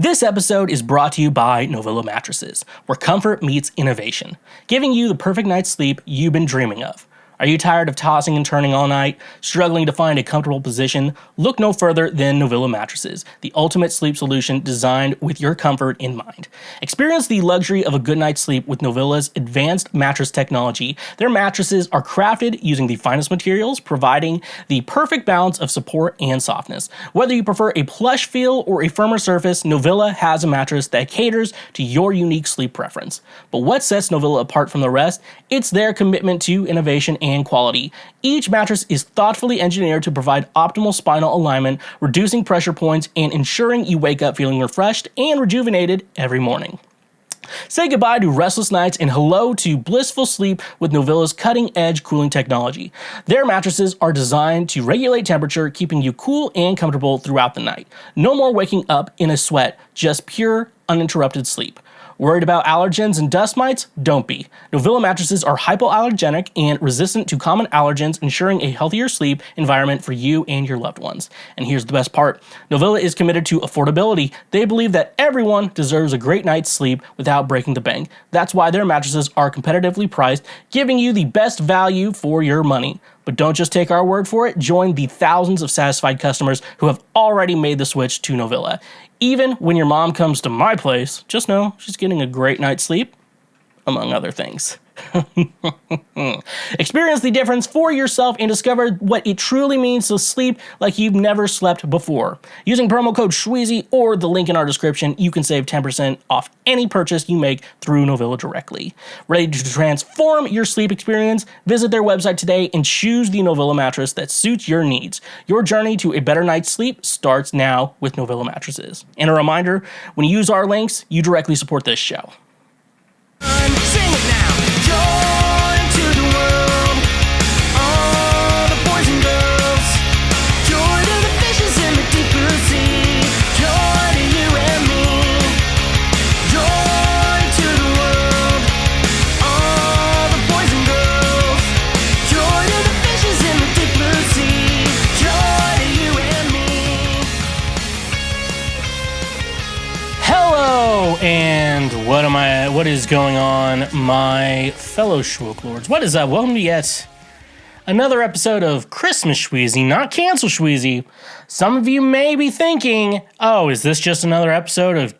This episode is brought to you by Novilla Mattresses, where comfort meets innovation, giving you the perfect night's sleep you've been dreaming of. Are you tired of tossing and turning all night, struggling to find a comfortable position? Look no further than Novilla Mattresses, the ultimate sleep solution designed with your comfort in mind. Experience the luxury of a good night's sleep with Novilla's advanced mattress technology. Their mattresses are crafted using the finest materials, providing the perfect balance of support and softness. Whether you prefer a plush feel or a firmer surface, Novilla has a mattress that caters to your unique sleep preference. But what sets Novilla apart from the rest? It's their commitment to innovation and quality. Each mattress is thoughtfully engineered to provide optimal spinal alignment, reducing pressure points and ensuring you wake up feeling refreshed and rejuvenated every morning. Say goodbye to restless nights and hello to blissful sleep with Novilla's cutting-edge cooling technology. Their mattresses are designed to regulate temperature, keeping you cool and comfortable throughout the night. No more waking up in a sweat, just pure, uninterrupted sleep. Worried about allergens and dust mites? Don't be. Novilla mattresses are hypoallergenic and resistant to common allergens, ensuring a healthier sleep environment for you and your loved ones. And here's the best part. Novilla is committed to affordability. They believe that everyone deserves a great night's sleep without breaking the bank. That's why their mattresses are competitively priced, giving you the best value for your money. But don't just take our word for it. Join the thousands of satisfied customers who have already made the switch to Novilla. Even when your mom comes to my place, just know she's getting a great night's sleep, among other things. Experience the difference for yourself and discover what it truly means to sleep like you've never slept before. Using promo code Schweezy or the link in our description, you can save 10% off any purchase you make through Novilla directly. Ready to transform your sleep experience? Visit their website today and choose the Novilla mattress that suits your needs. Your journey to a better night's sleep starts now with Novilla mattresses. And a reminder, when you use our links, you directly support this show. Sing it now. Joy to the world, all the boys and girls. Joy to the fishes in the deep blue sea. Joy to you and me. Joy to the world, all the boys and girls. Joy to the fishes in the deep blue sea. Joy to you and me. Hello, and what is going on, my fellow Schwooklords? What is up? Welcome to yet another episode of Christmas Schweezy, not Cancel Schweezy. Some of you may be thinking, oh, is this just another episode of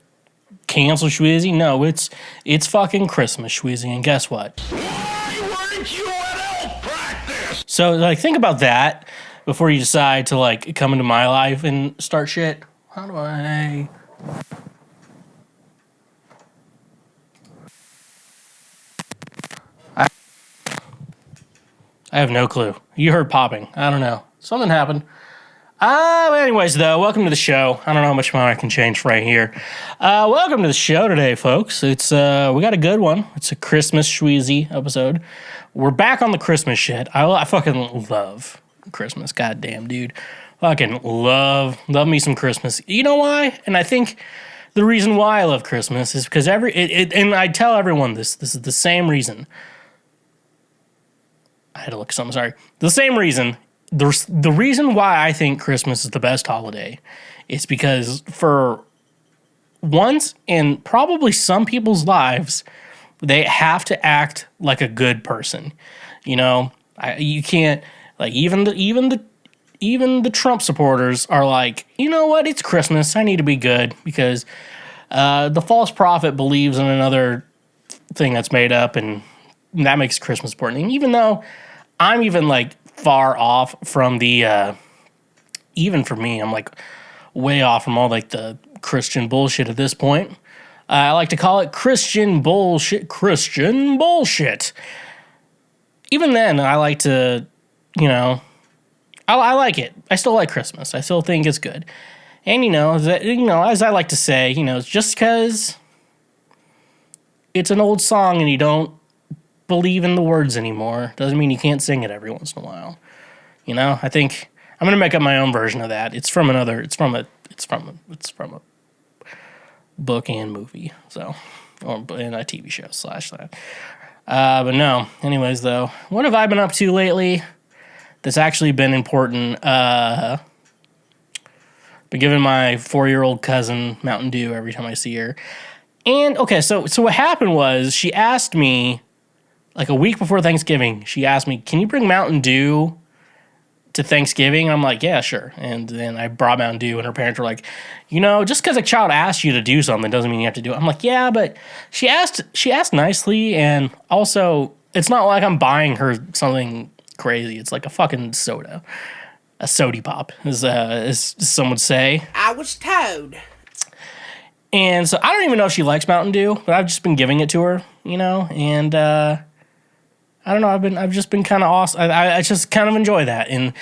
Cancel Schweezy? No, it's fucking Christmas Schweezy, and guess what? Why weren't you at elf practice? So, think about that before you decide to, come into my life and start shit. How do I... I have no clue. You heard popping. I don't know. Something happened. Anyways, though, welcome to the show. I don't know how much more I can change right here. Welcome to the show today, folks. It's we got a good one. It's a Christmas Schweezy episode. We're back on the Christmas shit. I fucking love Christmas. Goddamn, dude. Fucking love me some Christmas. You know why? And I think the reason why I love Christmas is because and I tell everyone this is the same reason. I had to look at something, sorry. The same reason, the reason why I think Christmas is the best holiday is because for once in probably some people's lives, they have to act like a good person. You know, you can't, even the Trump supporters are like, you know what, it's Christmas, I need to be good because the false prophet believes in another thing that's made up and that makes Christmas important. And even though I'm even far off from the, even for me, I'm way off from all the Christian bullshit at this point. I like to call it Christian bullshit. Even then, I like to, I like it. I still like Christmas. I still think it's good. And, as I like to say, just because it's an old song and you don't believe in the words anymore doesn't mean you can't sing it every once in a while. I think I'm gonna make up my own version of that. It's from a book and movie, so or in a TV show / that. But no. Anyways, though, what have I been up to lately that's actually been important? Been giving my 4-year-old cousin Mountain Dew every time I see her. And, okay, so what happened was she asked me, like a week before Thanksgiving, she asked me, can you bring Mountain Dew to Thanksgiving? And I'm like, yeah, sure. And then I brought Mountain Dew, and her parents were like, just because a child asks you to do something doesn't mean you have to do it. I'm like, yeah, but she asked nicely, and also it's not like I'm buying her something crazy. It's like a fucking soda. A sody pop, as some would say. I was told. And so I don't even know if she likes Mountain Dew, but I've just been giving it to her, and I don't know. I've just been kind of awesome. I just kind of enjoy that, and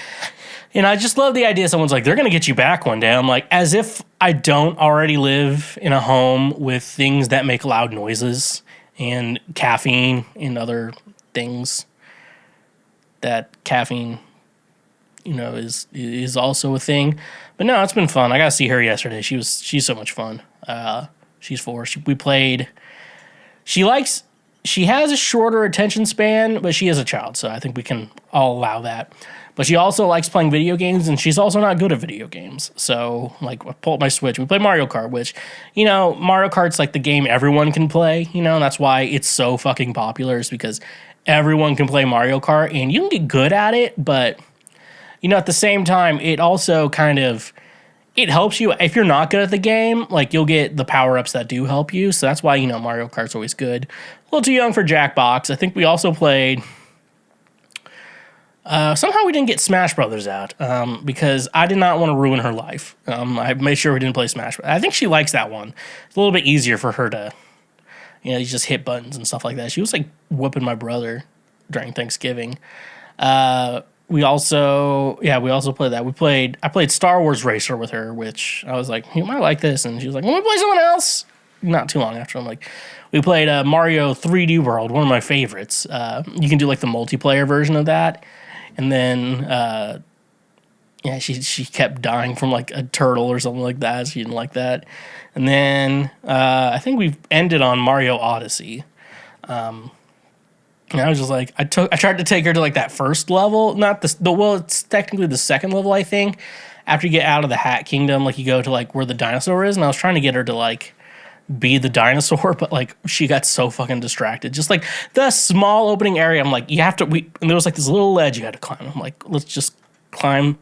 I just love the idea. Someone's like, they're gonna get you back one day. I'm like, as if I don't already live in a home with things that make loud noises and caffeine and other things. That caffeine, is also a thing. But no, it's been fun. I got to see her yesterday. She's so much fun. She's 4. We played. She has a shorter attention span, but she is a child, so I think we can all allow that. But she also likes playing video games, and she's also not good at video games. So, like, I pull up my Switch. We play Mario Kart, which, Mario Kart's like the game everyone can play. That's why it's so fucking popular, is because everyone can play Mario Kart, and you can get good at it, but, at the same time, it also kind of, it helps you. If you're not good at the game, like, you'll get the power-ups that do help you, so that's why, Mario Kart's always good. A little too young for Jackbox. I think we also played, somehow we didn't get Smash Brothers out, because I did not want to ruin her life. I made sure we didn't play Smash Brothers. I think she likes that one. It's a little bit easier for her to, you just hit buttons and stuff like that. She was, like, whooping my brother during Thanksgiving. We also played that. I played Star Wars Racer with her, which I was like, you might like this. And she was like, want me to play someone else? Not too long after. I'm like, we played Mario 3D World, one of my favorites. You can do, like, the multiplayer version of that. And then, she kept dying from, like, a turtle or something like that. She didn't like that. And then I think we ended on Mario Odyssey. And I was just like, I tried to take her to, like, that first level. Not it's technically the second level, I think. After you get out of the Hat Kingdom, like, you go to, like, where the dinosaur is. And I was trying to get her to, like, be the dinosaur, but, like, she got so fucking distracted. Just, like, the small opening area, I'm like, you have to, and there was, like, this little ledge you had to climb. I'm like, let's climb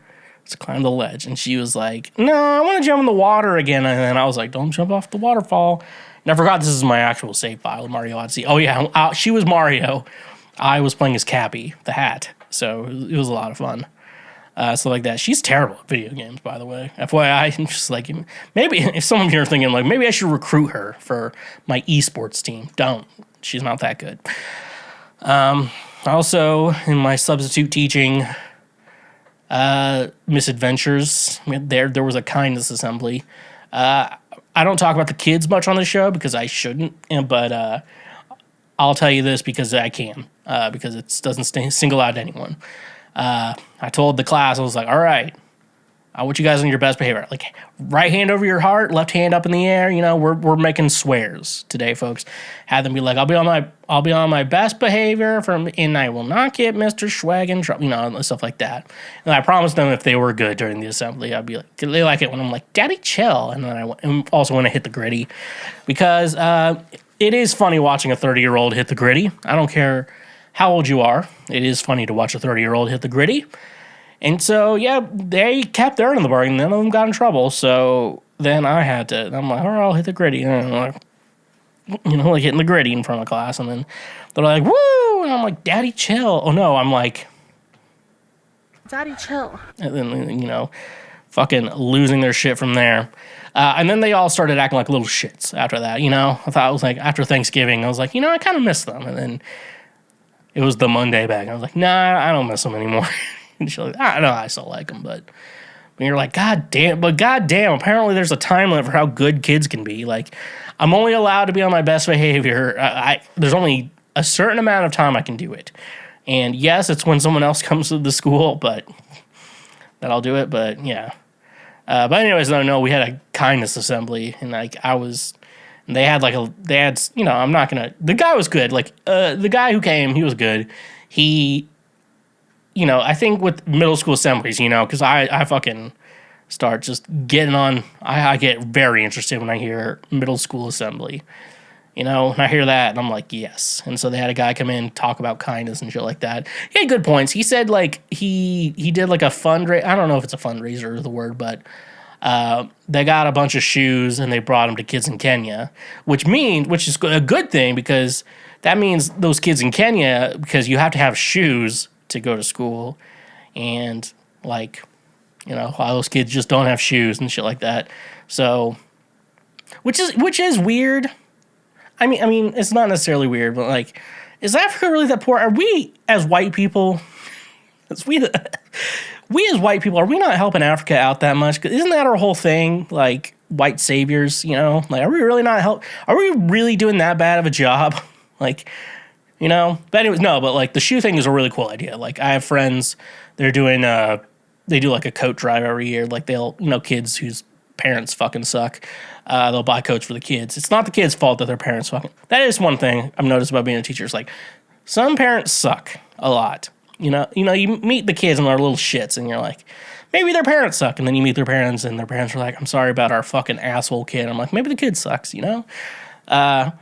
the ledge. And she was like, no, I want to jump in the water again. And then I was like, don't jump off the waterfall. And I forgot this is my actual save file of Mario Odyssey. Oh, yeah, she was Mario. I was playing as Cappy, the hat. So it was a lot of fun. So like that. She's terrible at video games, by the way. FYI, I'm just like, maybe if someone here thinking, like, maybe I should recruit her for my esports team. Don't. She's not that good. Also, in my substitute teaching misadventures, there was a kindness assembly. I don't talk about the kids much on the show because I shouldn't, but I'll tell you this because I can, because it doesn't single out anyone. I told the class, I was like, all right, I want you guys on your best behavior. Like, right hand over your heart, left hand up in the air. We're making swears today, folks. Had them be like, I'll be on my best behavior and I will not get Mr. Schwag in trouble, and stuff like that. And I promised them if they were good during the assembly, I'd be like, they like it when I'm like, Daddy, chill. And then also when I hit the gritty, because it is funny watching a 30-year-old hit the gritty. I don't care how old you are. It is funny to watch a 30-year-old hit the gritty. And so, yeah, they kept their end of the bargain. None of them got in trouble. So then I'm like, all right, I'll hit the gritty. And I'm like, like hitting the gritty in front of class. And then they're like, woo! And I'm like, Daddy, chill. Oh, no, I'm like, Daddy, chill. And then, fucking losing their shit from there. And then they all started acting like little shits after that, I thought it was like, after Thanksgiving, I was like, I kind of miss them. And then it was the Monday back. I was like, nah, I don't miss them anymore. And she's like, I know I still like them, but when you're like, God damn, apparently there's a time limit for how good kids can be. Like, I'm only allowed to be on my best behavior. There's only a certain amount of time I can do it. And yes, it's when someone else comes to the school, but that I'll do it. But yeah. But anyways, no, we had a kindness assembly, and like they had, I'm not gonna, the guy was good. Like, the guy who came, he was good. He, I think with middle school assemblies, because I fucking start just getting on. I get very interested when I hear middle school assembly. You know, and I hear that, and I'm like, yes. And so they had a guy come in, talk about kindness and shit like that. He had good points. He said, like, he did, like, a fundraiser. I don't know if it's a fundraiser or the word, but they got a bunch of shoes, and they brought them to kids in Kenya, which is a good thing, because that means those kids in Kenya, because you have to have shoes to go to school, and, like, you know, a lot of those kids just don't have shoes and shit like that. So, which is weird. I mean, it's not necessarily weird, but, like, is Africa really that poor? Are we, as white people, as white people, are we not helping Africa out that much? 'Cause isn't that our whole thing? Like, white saviors, you know? Like, are we really not are we really doing that bad of a job? Like, you know? But anyways, no, but, like, the shoe thing is a really cool idea. Like, I have friends, they're doing, they do, like, a coat drive every year. Like, they'll, you know, kids whose parents fucking suck. They'll buy coats for the kids. It's not the kids' fault that their parents fucking... That is one thing I've noticed about being a teacher. It's like, some parents suck a lot. You know, you meet the kids and they're little shits, and you're like, maybe their parents suck. And then you meet their parents, and their parents are like, I'm sorry about our fucking asshole kid. I'm like, maybe the kid sucks, you know? I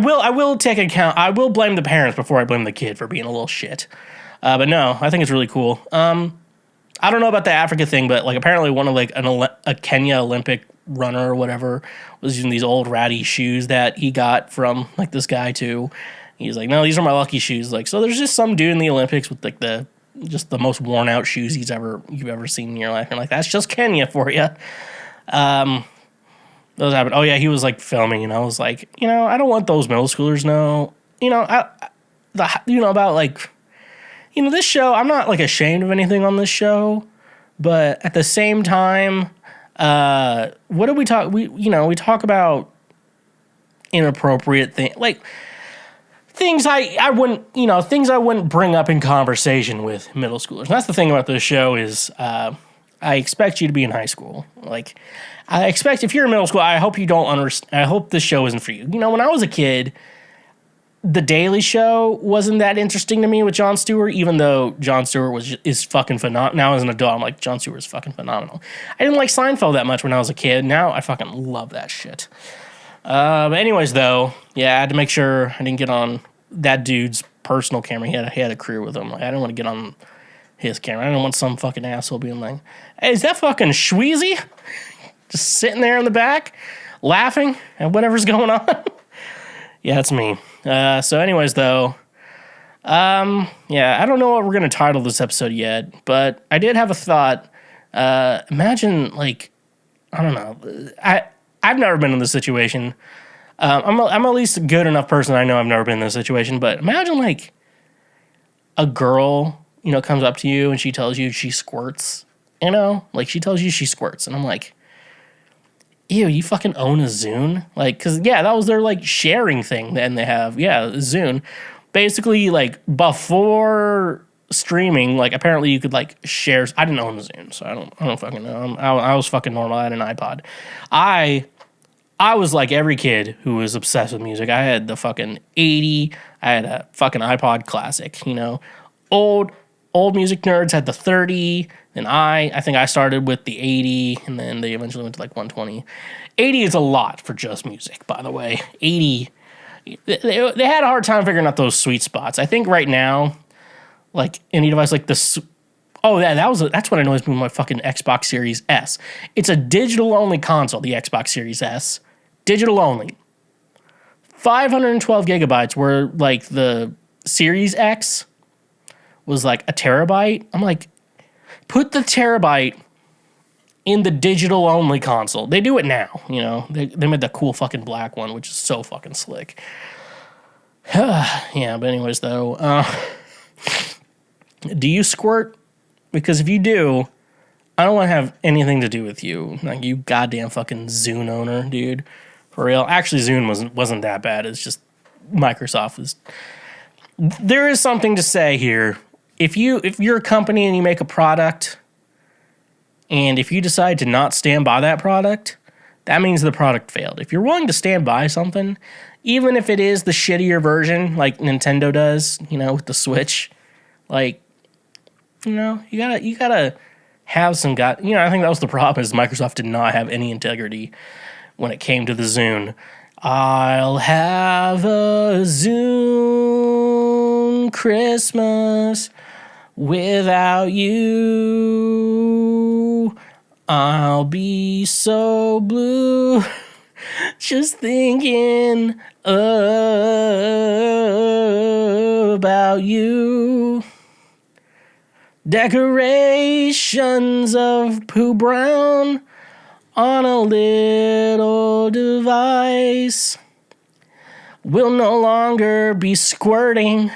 will take account... I will blame the parents before I blame the kid for being a little shit. But no, I think it's really cool. I don't know about the Africa thing, but, like, apparently one of, like, a Kenya Olympic runner or whatever was using these old ratty shoes that he got from, like, this guy too. He's like, no, these are my lucky shoes. Like, so there's just some dude in the Olympics with, like, the most worn out shoes you've ever seen in your life. And, like, that's just Kenya for you. Those happened. Oh yeah, he was, like, filming, and I was like, you know, I don't want those middle schoolers know. You know, about, like, you know, this show, I'm not, like, ashamed of anything on this show, but at the same time, what do we talk? We talk about inappropriate things, like things I wouldn't bring up in conversation with middle schoolers. And that's the thing about this show is, I expect you to be in high school. Like, I expect if you're in middle school, I hope you don't understand. I hope this show isn't for you. You know, when I was a kid, The Daily Show wasn't that interesting to me with Jon Stewart, even though Jon Stewart is fucking phenomenal. Now as an adult, I'm like, Jon Stewart is fucking phenomenal. I didn't like Seinfeld that much when I was a kid. Now I fucking love that shit. But anyways, though, yeah, I had to make sure I didn't get on that dude's personal camera. He had a crew with him. Like, I didn't want to get on his camera. I didn't want some fucking asshole being like, hey, is that fucking Schweezy? Just sitting there in the back, laughing at whatever's going on. Yeah, it's me. So anyways, though, yeah, I don't know what we're going to title this episode yet, but I did have a thought. Imagine, like, I don't know. I've never been in this situation. I'm at least a good enough person. I know I've never been in this situation, but imagine, like, a girl, you know, comes up to you and she tells you she squirts, you know? Like, she tells you she squirts, and I'm like, ew, you fucking own a Zune? Like, because, yeah, that was their, like, sharing thing then they have. Yeah, Zune. Basically, like, before streaming, like, apparently you could, like, share. I didn't own a Zune, so I don't fucking know. I was fucking normal. I had an iPod. I was like every kid who was obsessed with music. I had the fucking 80. I had a fucking iPod Classic, you know. Old music nerds had the 30. And I think I started with the 80, and then they eventually went to, like, 120. 80 is a lot for just music, by the way. 80, they had a hard time figuring out those sweet spots. I think right now, like, any device like this, that's what I noticed with my fucking Xbox Series S. It's a digital-only console, the Xbox Series S. Digital only. 512 gigabytes, where, like, the Series X was, like, a terabyte. I'm like, put the terabyte in the digital-only console. They do it now, you know. They made the cool fucking black one, which is so fucking slick. Yeah, but anyways, though, do you squirt? Because if you do, I don't want to have anything to do with you. Like, you goddamn fucking Zune owner, dude. For real. Actually, Zune wasn't that bad. It's just Microsoft was... There is something to say here. If you're a company and you make a product, and if you decide to not stand by that product, that means the product failed. If you're willing to stand by something, even if it is the shittier version, like Nintendo does, you know, with the Switch, like, you know, you gotta have some I think that was the problem, is Microsoft did not have any integrity when it came to the Zune. I'll have a Zune Christmas without you. I'll be so blue just thinking about you. Decorations of Pooh Brown on a little device will no longer be squirting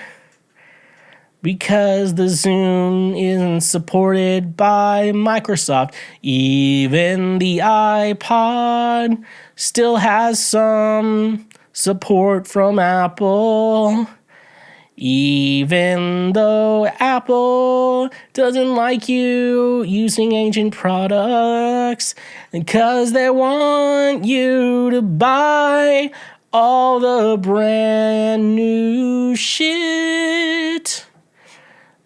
because the Zune isn't supported by Microsoft. Even the iPod still has some support from Apple. Even though Apple doesn't like you using ancient products, because they want you to buy all the brand new shit.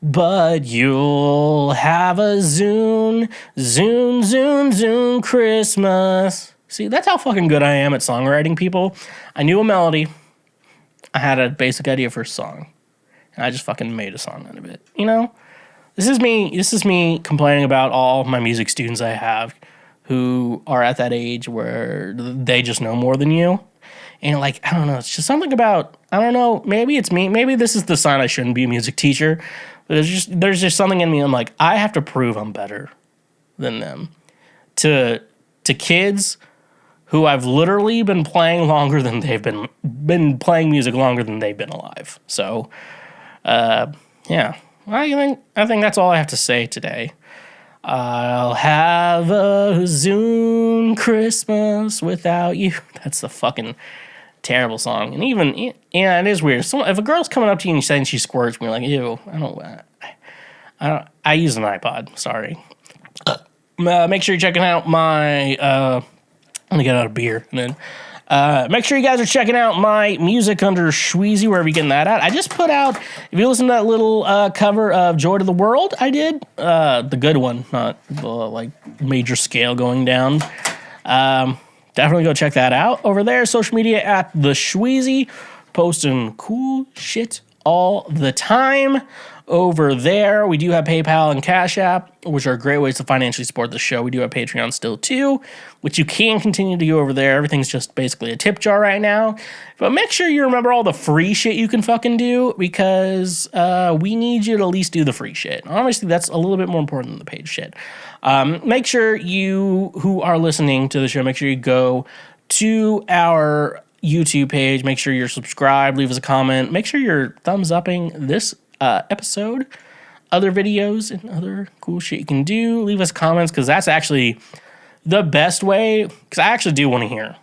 But you'll have a Zune Christmas. See, that's how fucking good I am at songwriting, people. I knew a melody. I had a basic idea for a song. And I just fucking made a song out of it. This is me complaining about all my music students I have who are at that age where they just know more than you. And I don't know, it's just something about, I don't know, maybe it's me. Maybe this is the sign I shouldn't be a music teacher. But there's just something in me. I'm like, I have to prove I'm better than them. To kids who I've literally been playing longer than they've been playing music longer than they've been alive. So, yeah. I think that's all I have to say today. I'll have a Zune Christmas without you. That's the fucking terrible song. And even, it is weird. So if a girl's coming up to you and saying she squirts, we're like, ew, I use an iPod. Sorry. Make sure you're checking out my, I'm gonna get out a beer and then, make sure you guys are checking out my music under Schweezy, wherever you're getting that at. I just put out, if you listen to that little cover of Joy to the World I did, the good one, not the major scale going down. Definitely go check that out over there. Social media at TheSchweezy, posting cool shit all the time over there. We do have PayPal and Cash App, which are great ways to financially support the show. We do have Patreon still too, which you can continue to do over there. Everything's just basically a tip jar right now. But make sure you remember all the free shit you can fucking do, because we need you to at least do the free shit. Obviously, that's a little bit more important than the paid shit. Make sure you, who are listening to the show, make sure you go to our YouTube page. Make sure you're subscribed. Leave us a comment. Make sure you're thumbs upping this episode, other videos, and other cool shit you can do. Leave us comments, because that's actually the best way, because I actually do want to hear,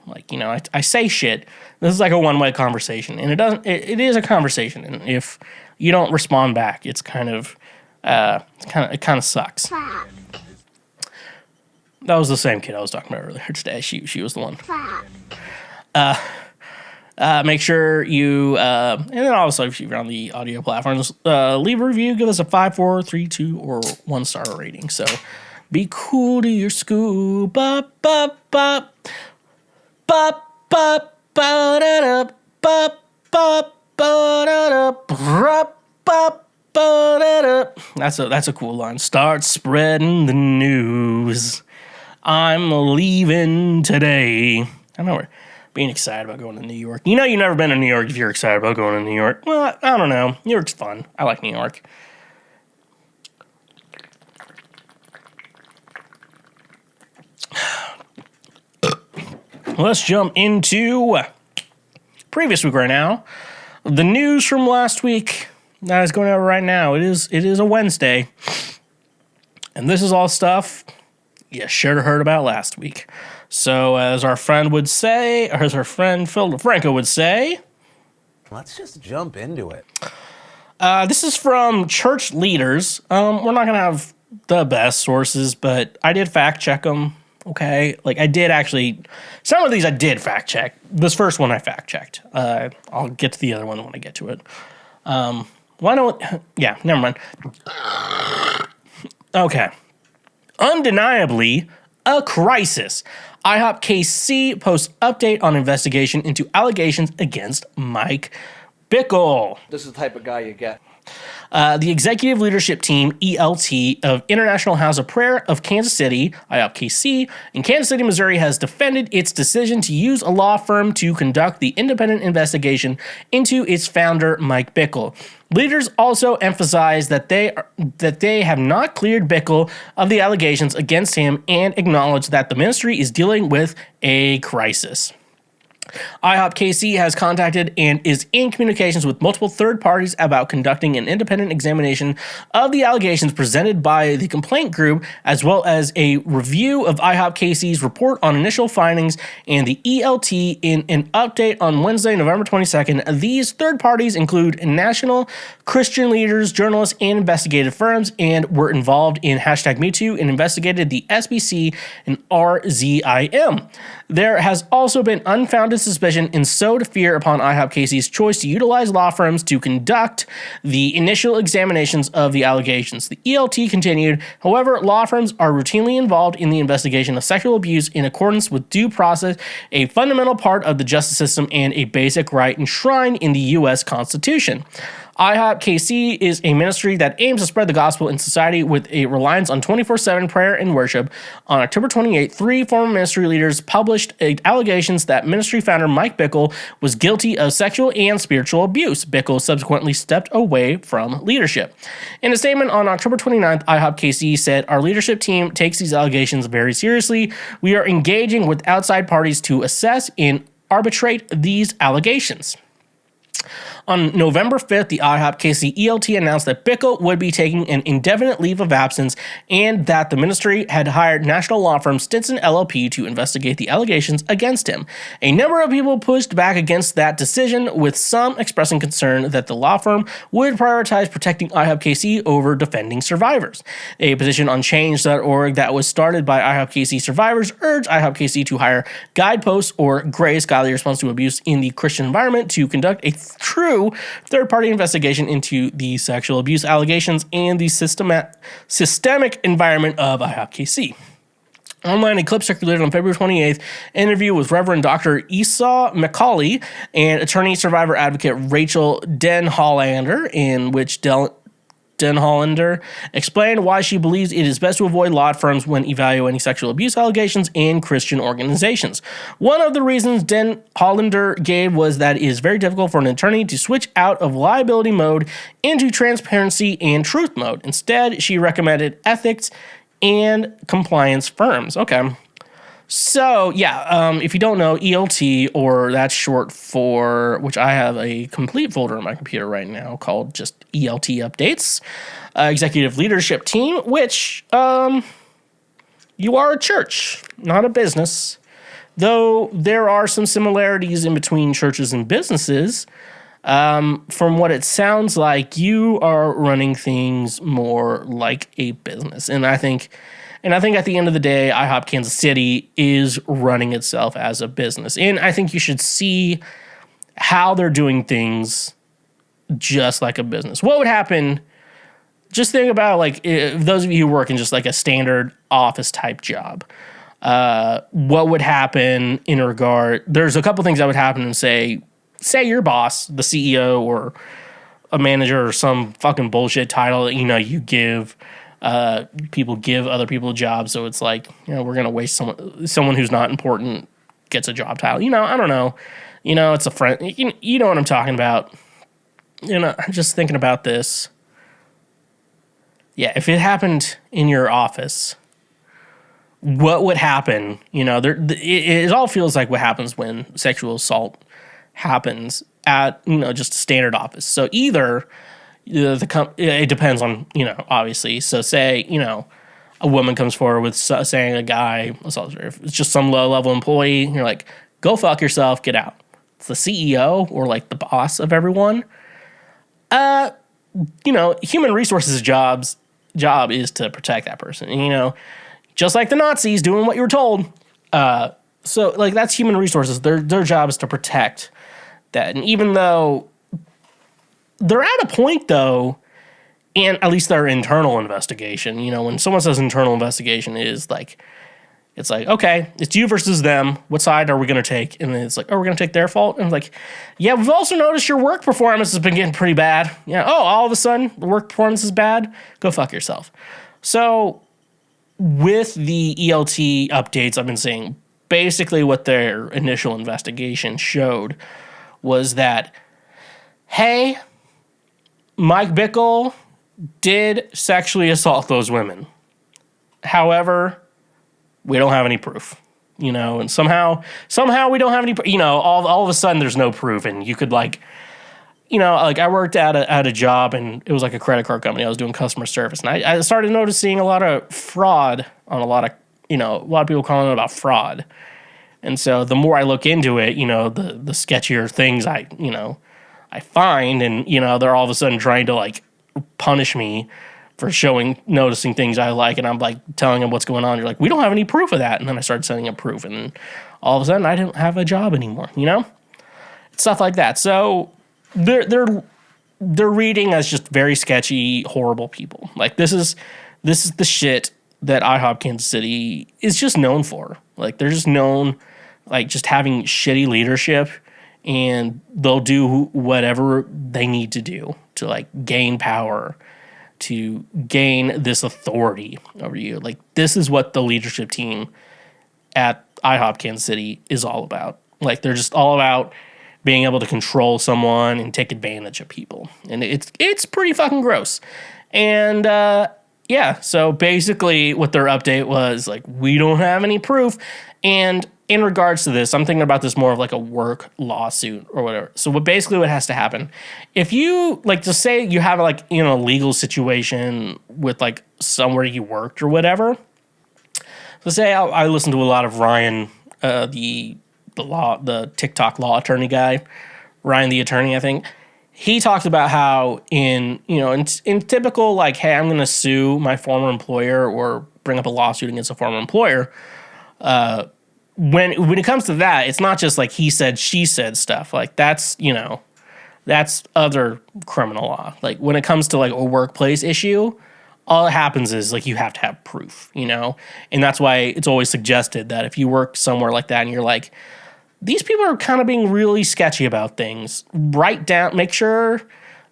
I say shit. This is like a one-way conversation, and it is a conversation, and if you don't respond back, it kind of sucks. That was the same kid I was talking about earlier today. She was the one. Make sure you, and then also if you're on the audio platforms, leave a review, give us a 5, 4, 3, 2, or 1 star rating. So be cool to your school. Bop, bop, bop. Bop, bop, ba-da-da. Bop, bop, ba-da-da. Bop, bop, ba-da-da. That's a cool line. Start spreading the news. I'm leaving today. I know we're being excited about going to New York. You've never been to New York if you're excited about going to New York. Well, I don't know. New York's fun. I like New York. Let's jump into previous week right now. The news from last week that is going out right now. It is a Wednesday. And this is all stuff you should have heard about last week. So, as our friend would say, or as our friend Phil DeFranco would say, let's just jump into it. This is from church leaders. We're not going to have the best sources, but I did fact check them, okay? I did actually, some of these I did fact check. This first one I fact checked. I'll get to the other one when I get to it. Why don't, yeah, never mind. Okay. Undeniably, a crisis. IHOPKC posts update on investigation into allegations against Mike Bickle. This is the type of guy you get. The executive leadership team, ELT, of International House of Prayer of Kansas City, IHOPKC, in Kansas City, Missouri, has defended its decision to use a law firm to conduct the independent investigation into its founder, Mike Bickle. Leaders also emphasize that they have not cleared Bickle of the allegations against him and acknowledge that the ministry is dealing with a crisis. IHOPKC has contacted and is in communications with multiple third parties about conducting an independent examination of the allegations presented by the complaint group, as well as a review of IHOPKC's report on initial findings and the ELT in an update on Wednesday, November 22nd. These third parties include national Christian leaders, journalists, and investigative firms, and were involved in #MeToo and investigated the SBC and RZIM. There has also been unfounded suspicion and sowed fear upon IHOPKC's choice to utilize law firms to conduct the initial examinations of the allegations. The ELT continued, however, law firms are routinely involved in the investigation of sexual abuse in accordance with due process, a fundamental part of the justice system and a basic right enshrined in the U.S. Constitution. IHOPKC is a ministry that aims to spread the gospel in society with a reliance on 24/7 prayer and worship. On October 28, 3 former ministry leaders published allegations that ministry founder Mike Bickle was guilty of sexual and spiritual abuse. Bickle subsequently stepped away from leadership. In a statement on October 29th, IHOPKC said, "Our leadership team takes these allegations very seriously. We are engaging with outside parties to assess and arbitrate these allegations." On November 5th, the IHOPKC ELT announced that Bickle would be taking an indefinite leave of absence and that the ministry had hired national law firm Stinson LLP to investigate the allegations against him. A number of people pushed back against that decision, with some expressing concern that the law firm would prioritize protecting IHOPKC over defending survivors. A petition on change.org that was started by IHOPKC survivors urged IHOPKC to hire guideposts or Grace, Godly Response to Abuse in the Christian Environment, to conduct a true third-party investigation into the sexual abuse allegations and the systemic environment of IHOPKC. Online, a clip circulated on February 28th, an interview with Reverend Dr. Esau McCauley and attorney survivor advocate Rachel Denhollander, in which Denhollander explained why she believes it is best to avoid law firms when evaluating sexual abuse allegations in Christian organizations. One of the reasons Denhollander gave was that it is very difficult for an attorney to switch out of liability mode into transparency and truth mode. Instead, she recommended ethics and compliance firms. Okay. So, if you don't know, ELT, or that's short for, which I have a complete folder on my computer right now called just ELT Updates, Executive Leadership Team, which you are a church, not a business. Though there are some similarities in between churches and businesses, from what it sounds like, you are running things more like a business. And I think at the end of the day, IHOP Kansas City is running itself as a business. And I think you should see how they're doing things just like a business. What would happen, just think about, like, if those of you who work in just like a standard office type job, what would happen in regard, there's a couple things that would happen and say your boss, the CEO or a manager or some fucking bullshit title that, you give, people give other people jobs, so it's like, we're gonna waste someone who's not important gets a job title. I don't know. It's a friend. You know what I'm talking about. I'm just thinking about this. Yeah, if it happened in your office, what would happen? It all feels like what happens when sexual assault happens at just a standard office. So either it depends on, obviously. So say, a woman comes forward with saying a guy assaulted her. If it's just some low-level employee, you're like, go fuck yourself, get out. It's the CEO or like the boss of everyone. Human resources job is to protect that person. And, just like the Nazis doing what you were told. So like that's human resources. Their job is to protect that. And even though they're at a point, though, and at least their internal investigation. You know, when someone says internal investigation is like, it's like, okay, it's you versus them. What side are we going to take? And then it's like, oh, we're going to take their fault. And I'm like, yeah, we've also noticed your work performance has been getting pretty bad. Yeah. Oh, all of a sudden the work performance is bad. Go fuck yourself. So with the ELT updates, I've been saying basically what their initial investigation showed was that, hey, Mike Bickle did sexually assault those women. However, we don't have any proof, you know, and somehow we don't have any, you know, all of a sudden there's no proof. And you could like, you know, like I worked at a job and it was like a credit card company. I was doing customer service and I started noticing a lot of fraud on a lot of, you know, a lot of people calling it about fraud. And so the more I look into it, you know, the sketchier things I find, and, you know, they're all of a sudden trying to like punish me for noticing things I like, and I'm like telling them what's going on. You're like, we don't have any proof of that. And then I started sending them proof, and all of a sudden I didn't have a job anymore, you know? Stuff like that. So they're reading as just very sketchy, horrible people. Like this is the shit that IHOP Kansas City is just known for. Like they're just known like just having shitty leadership, and they'll do whatever they need to do to like gain power, to gain this authority over you. Like this is what the leadership team at IHOP Kansas City is all about. Like they're just all about being able to control someone and take advantage of people. And it's pretty fucking gross. And yeah, so basically what their update was like, we don't have any proof. And in regards to this, I'm thinking about this more of like a work lawsuit or whatever. So what has to happen, if you like to say you have like, you know, a legal situation with like somewhere you worked or whatever. So say I listen to a lot of Ryan, the TikTok law attorney guy, Ryan the attorney, I think. He talks about how in typical like, hey, I'm going to sue my former employer or bring up a lawsuit against a former employer. When it comes to that, it's not just like he said, she said stuff. Like that's, you know, that's other criminal law. Like when it comes to like a workplace issue, all that happens is like you have to have proof, you know? And that's why it's always suggested that if you work somewhere like that and you're like, these people are kind of being really sketchy about things, write down, make sure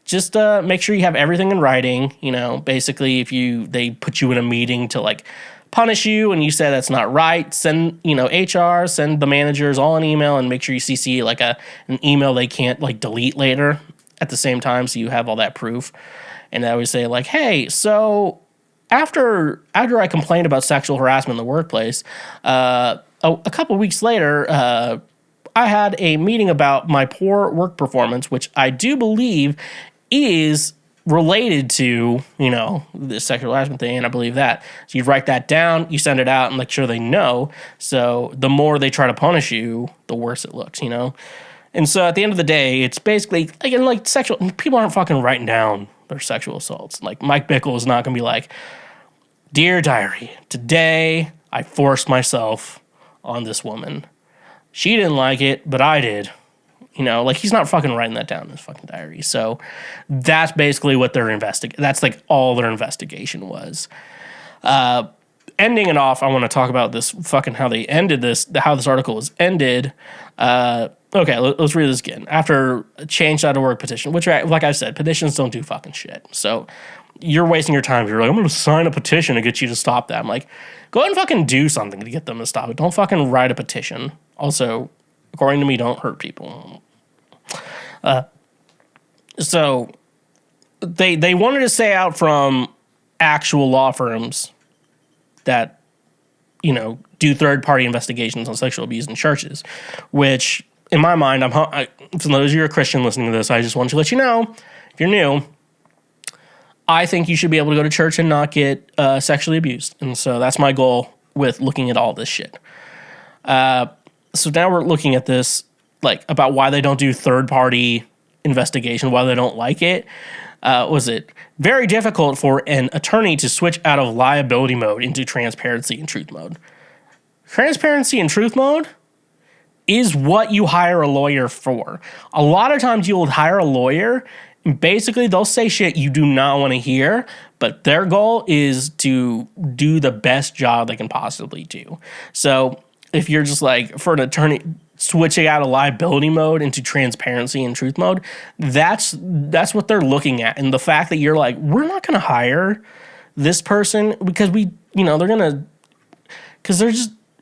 you have everything in writing, you know? Basically, they put you in a meeting to like punish you and you say that's not right, send, you know, HR, send the managers all an email and make sure you CC like an email they can't like delete later at the same time, so you have all that proof. And I always say like, hey, so after I complained about sexual harassment in the workplace, a couple weeks later, I had a meeting about my poor work performance, which I do believe is related to, you know, the sexual harassment thing, and I believe that. So you write that down, you send it out, and make sure they know. So the more they try to punish you, the worse it looks, you know? And so at the end of the day, it's basically, again, like sexual, people aren't fucking writing down their sexual assaults. Like Mike Bickle is not going to be like, Dear Diary, today I forced myself on this woman. She didn't like it, but I did. You know, like he's not fucking writing that down in his fucking diary. So that's basically what they're investigating. That's like all their investigation was. Ending it off, I want to talk about this fucking how they ended this, how this article was ended. Okay, let's read this again. After a change.org petition, which, like I said, petitions don't do fucking shit. So you're wasting your time. You're like, I'm going to sign a petition to get you to stop that. I'm like, go ahead and fucking do something to get them to stop it. Don't fucking write a petition. Also, according to me, don't hurt people. So they wanted to stay out from actual law firms that, you know, do third-party investigations on sexual abuse in churches, which, in my mind, for those of you who are Christian listening to this, I just want to let you know, if you're new, I think you should be able to go to church and not get sexually abused. And so that's my goal with looking at all this shit. So now we're looking at this, like, about why they don't do third-party investigation, why they don't like it. Was it very difficult for an attorney to switch out of liability mode into transparency and truth mode? Transparency and truth mode is what you hire a lawyer for. A lot of times you'll hire a lawyer Basically, they'll say shit you do not want to hear, but their goal is to do the best job they can possibly do. So if you're just like, for an attorney, switching out of liability mode into transparency and truth mode, that's what they're looking at. And the fact that you're like, we're not going to hire this person because we don't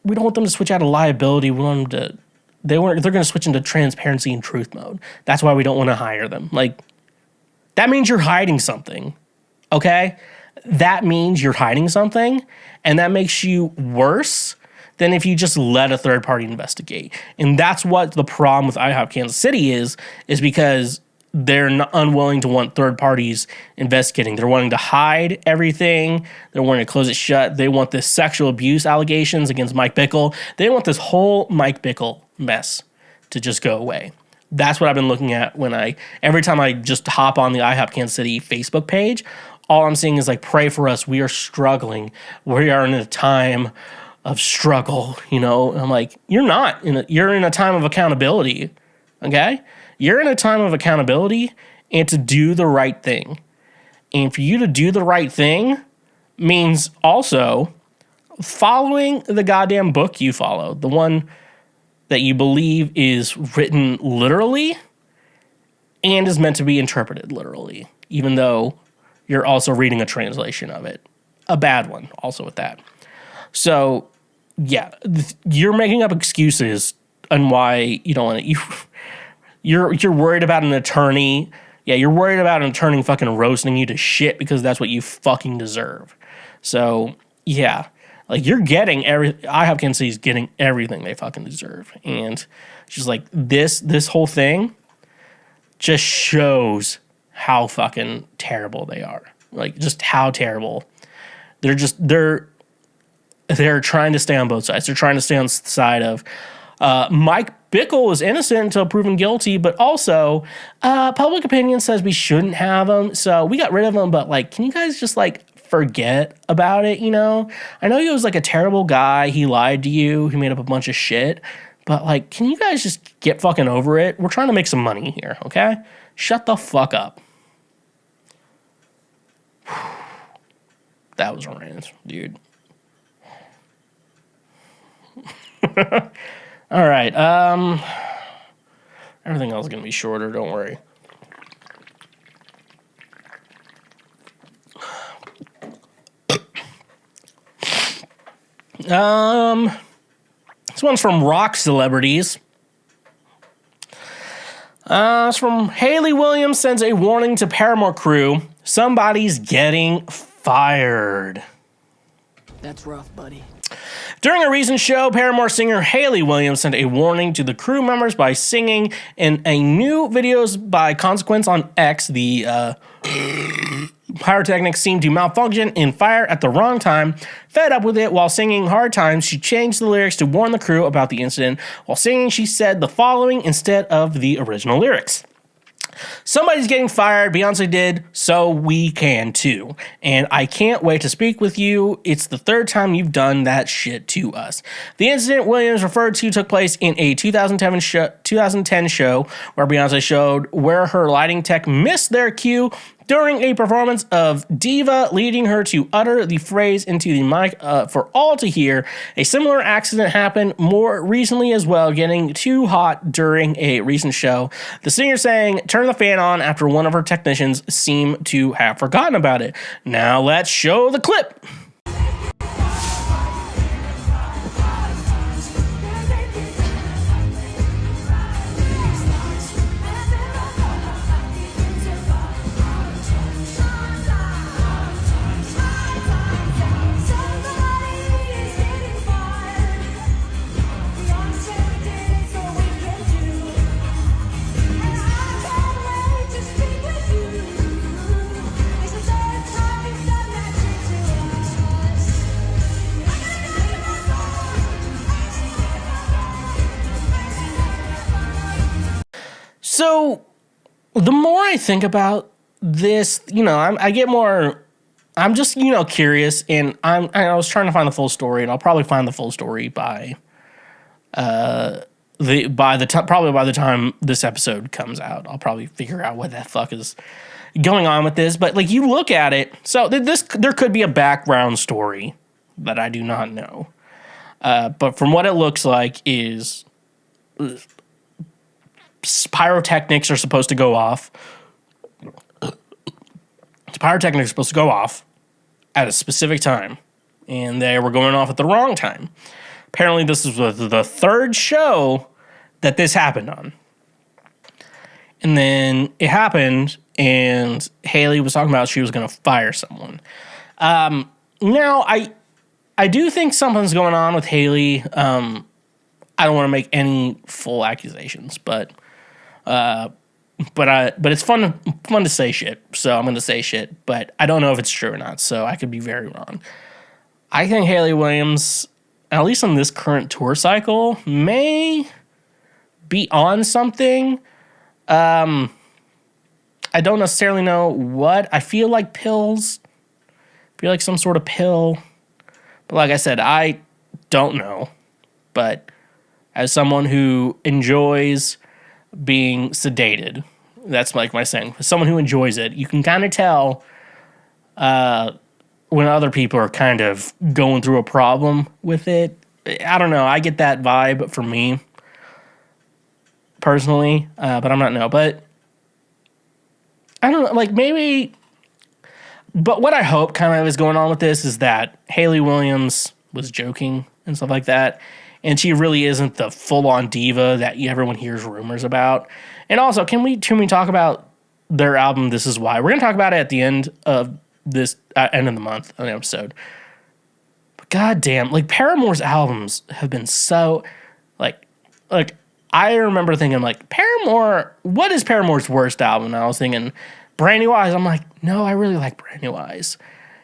want them to switch out of liability. We want them to, they're going to switch into transparency and truth mode. That's why we don't want to hire them. Like, that means you're hiding something, okay? That means you're hiding something, and that makes you worse than if you just let a third party investigate. And that's what the problem with IHOP Kansas City is because they're unwilling to want third parties investigating. They're wanting to hide everything. They're wanting to close it shut. They want this sexual abuse allegations against Mike Bickle. They want this whole Mike Bickle mess to just go away. That's what I've been looking at every time I just hop on the IHOP Kansas City Facebook page. All I'm seeing is like, pray for us. We are struggling. We are in a time of struggle, And I'm like, you're not. You're in a time of accountability, okay? You're in a time of accountability and to do the right thing. And for you to do the right thing means also following the goddamn book you follow, the one that you believe is written literally and is meant to be interpreted literally, even though you're also reading a translation of it. A bad one, also with that. So, yeah, you're making up excuses on why you don't want to. You're worried about an attorney. Yeah, you're worried about an attorney fucking roasting you to shit because that's what you fucking deserve. So, yeah. Like, you're getting IHOP Kansas City's getting everything they fucking deserve. And just like this whole thing just shows how fucking terrible they are. Like, just how terrible. They're trying to stay on both sides. They're trying to stay on the side of Mike Bickle is innocent until proven guilty, but also public opinion says we shouldn't have him, so we got rid of him. But like, can you guys just like forget about it? I know he was like a terrible guy. He lied to you. He made up a bunch of shit. But like, can you guys just get fucking over it? We're trying to make some money here, okay? Shut the fuck up. That was a rant, dude. All right. Everything else is going to be shorter. Don't worry. This one's from rock celebrities. It's from Hayley Williams sends a warning to Paramore crew. Somebody's getting fired. That's rough, buddy. During a recent show, Paramore singer Hayley Williams sent a warning to the crew members by singing in a new videos by Consequence on X. The pyrotechnics seemed to malfunction and fire at the wrong time. Fed up with it while singing Hard Times, she changed the lyrics to warn the crew about the incident. While singing, she said the following instead of the original lyrics. Somebody's getting fired. Beyonce did, so we can too. And I can't wait to speak with you. It's the third time you've done that shit to us. The incident Williams referred to took place in a 2010 show where Beyonce showed where her lighting tech missed their cue during a performance of Diva, leading her to utter the phrase into the mic for all to hear. A similar accident happened more recently as well, getting too hot during a recent show. The singer saying, "Turn the fan on," after one of her technicians seemed to have forgotten about it. Now let's show the clip. So, the more I think about this, I get more. I'm just, curious, and I was trying to find the full story, and I'll probably find the full story by the probably by the time this episode comes out, I'll probably figure out what the fuck is going on with this. But like, you look at it, so there could be a background story that I do not know. But from what it looks like is pyrotechnics are supposed to go off. Pyrotechnics are supposed to go off at a specific time, and they were going off at the wrong time. Apparently, this is the third show that this happened on. And then it happened, and Hayley was talking about she was going to fire someone. Now, I do think something's going on with Hayley. I don't want to make any full accusations, but it's fun to say shit. So I'm going to say shit, but I don't know if it's true or not. So I could be very wrong. I think Hayley Williams, at least on this current tour cycle, may be on something. I don't necessarily know what. I feel like pills. I feel like some sort of pill. But like I said, I don't know. But as someone who enjoys being sedated, that's like my saying. As someone who enjoys it, you can kind of tell when other people are kind of going through a problem with it. I don't know. I get that vibe for me personally, but I'm not know. But I don't know. Like maybe. But what I hope kind of is going on with this is that Hayley Williams was joking and stuff like that. And she really isn't the full-on diva that everyone hears rumors about. And also, can we talk about their album, This Is Why? We're going to talk about it at the end of this, end of the month, on the episode. But goddamn, like, Paramore's albums have been so, like, I remember thinking, like, Paramore, what is Paramore's worst album? And I was thinking, Brand New Eyes. I'm like, no, I really like Brand New Eyes.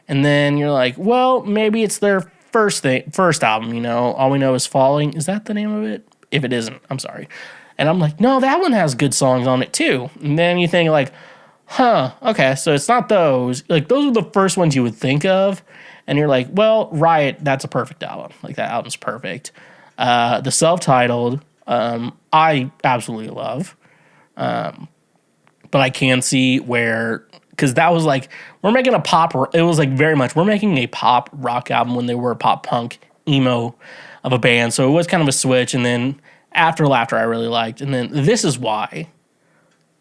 And then you're like, well, maybe it's their first album, you know, All We Know Is Falling. Is that the name of it? If it isn't, I'm sorry. And I'm like, no, that one has good songs on it too. And then you think like, okay, so it's not those. Like, those are the first ones you would think of. And you're like, well, Riot, that's a perfect album. Like, that album's perfect. The self-titled, I absolutely love. But I can see where, because that was like, we're making a pop, it was like very much, we're making a pop rock album when they were a pop punk emo of a band. So it was kind of a switch. And then After Laughter I really liked. And then This Is Why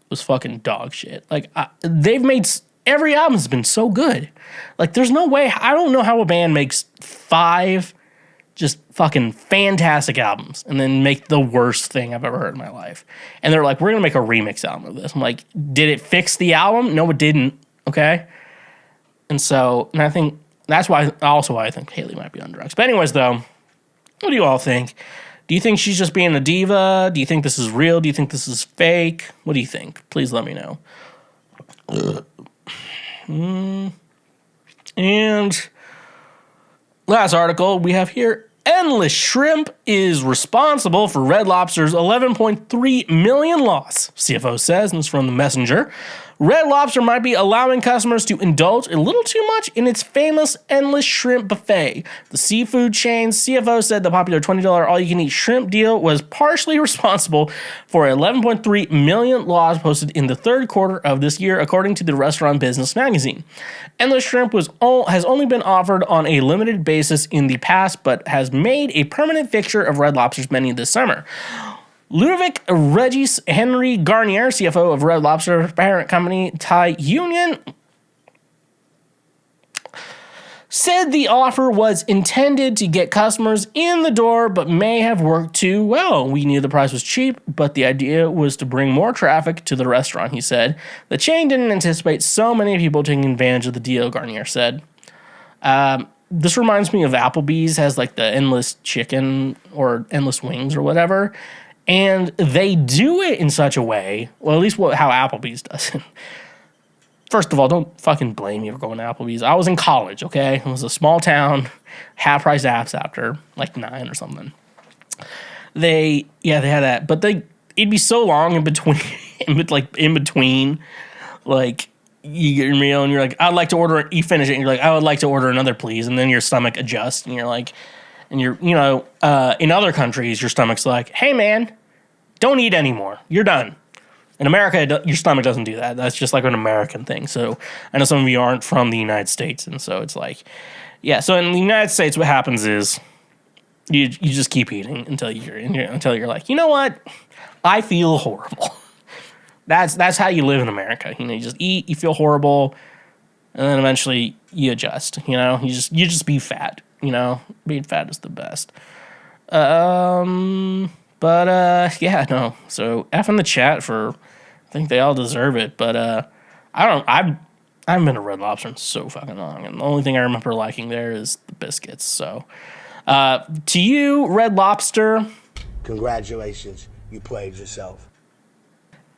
was fucking dog shit. Like, they've made, every album's been so good. Like, there's no way, I don't know how a band makes 5 just fucking fantastic albums and then make the worst thing I've ever heard in my life. And they're like, we're going to make a remix album of this. I'm like, did it fix the album? No, it didn't. Okay. And so, and I think that's why I think Hayley might be on drugs. But anyways, though, what do you all think? Do you think she's just being a diva? Do you think this is real? Do you think this is fake? What do you think? Please let me know. And last article we have here. Endless Shrimp is responsible for Red Lobster's $11.3 million loss, CFO says, and it's from The Messenger. Red Lobster might be allowing customers to indulge a little too much in its famous Endless Shrimp buffet. The seafood chain's CFO said the popular $20 all-you-can-eat shrimp deal was partially responsible for an $11.3 million loss posted in the third quarter of this year, according to the Restaurant Business magazine. Endless Shrimp has only been offered on a limited basis in the past, but has made a permanent fixture of Red Lobster's menu this summer. Ludovic Regis Henry Garnier, CFO of Red Lobster parent company Thai Union, said the offer was intended to get customers in the door, but may have worked too well. We knew the price was cheap, but the idea was to bring more traffic to the restaurant, he said. The chain didn't anticipate so many people taking advantage of the deal, Garnier said. This reminds me of Applebee's has like the endless chicken or endless wings or whatever. And they do it in such a way, well, at least how Applebee's does it. First of all, don't fucking blame me for going to Applebee's. I was in college, okay? It was a small town, half-price apps after, like 9 or something. They had that. But it'd be so long in between, like, you get your meal and you're like, I'd like to order it. You finish it and you're like, I would like to order another, please. And then your stomach adjusts and you're like, and you're, in other countries, your stomach's like, hey, man, Don't eat anymore. You're done. In America, your stomach doesn't do that. That's just like an American thing. So I know some of you aren't from the United States, and so it's like, yeah. So in the United States, what happens is you just keep eating until you're like, you know what? I feel horrible. That's how you live in America. You know, you just eat, you feel horrible, and then eventually you adjust. You know, you just be fat. You know, being fat is the best. Yeah, no. So F in the chat for, I think they all deserve it. But I haven't been to Red Lobster in so fucking long, and the only thing I remember liking there is the biscuits. So to you, Red Lobster, congratulations, you played yourself.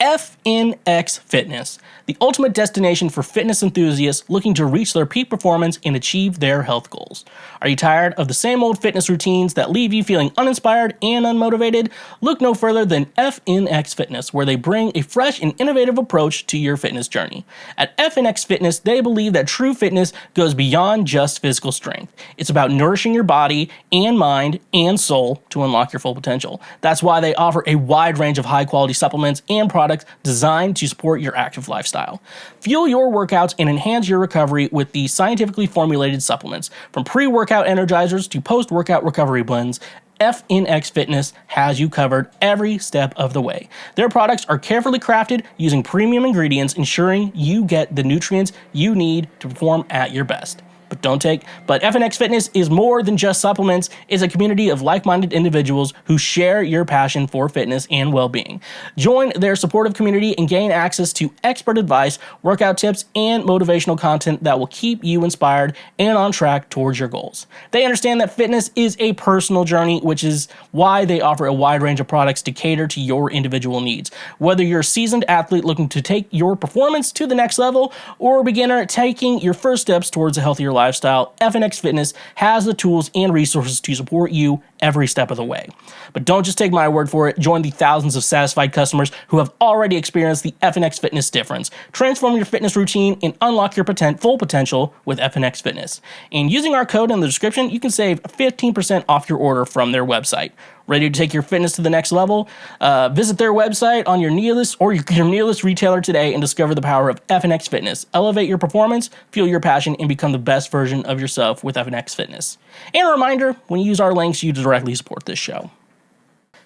FNX Fitness, the ultimate destination for fitness enthusiasts looking to reach their peak performance and achieve their health goals. Are you tired of the same old fitness routines that leave you feeling uninspired and unmotivated? Look no further than FNX Fitness, where they bring a fresh and innovative approach to your fitness journey. At FNX Fitness, they believe that true fitness goes beyond just physical strength. It's about nourishing your body and mind and soul to unlock your full potential. That's why they offer a wide range of high-quality supplements and products designed to support your active lifestyle. Fuel your workouts and enhance your recovery with the scientifically formulated supplements. From pre-workout energizers to post-workout recovery blends, FNX Fitness has you covered every step of the way. Their products are carefully crafted using premium ingredients, ensuring you get the nutrients you need to perform at your best. But FNX Fitness is more than just supplements. It's a community of like-minded individuals who share your passion for fitness and well-being. Join their supportive community and gain access to expert advice, workout tips, and motivational content that will keep you inspired and on track towards your goals. They understand that fitness is a personal journey, which is why they offer a wide range of products to cater to your individual needs. Whether you're a seasoned athlete looking to take your performance to the next level, or a beginner taking your first steps towards a healthier lifestyle, FNX Fitness has the tools and resources to support you every step of the way. But don't just take my word for it. Join the thousands of satisfied customers who have already experienced the FNX Fitness difference. Transform your fitness routine and unlock your full potential with FNX Fitness. And using our code in the description, you can save 15% off your order from their website. Ready to take your fitness to the next level? Visit their website on your nearest retailer today and discover the power of FNX Fitness. Elevate your performance, fuel your passion, and become the best version of yourself with FNX Fitness. And a reminder, when you use our links, you directly support this show.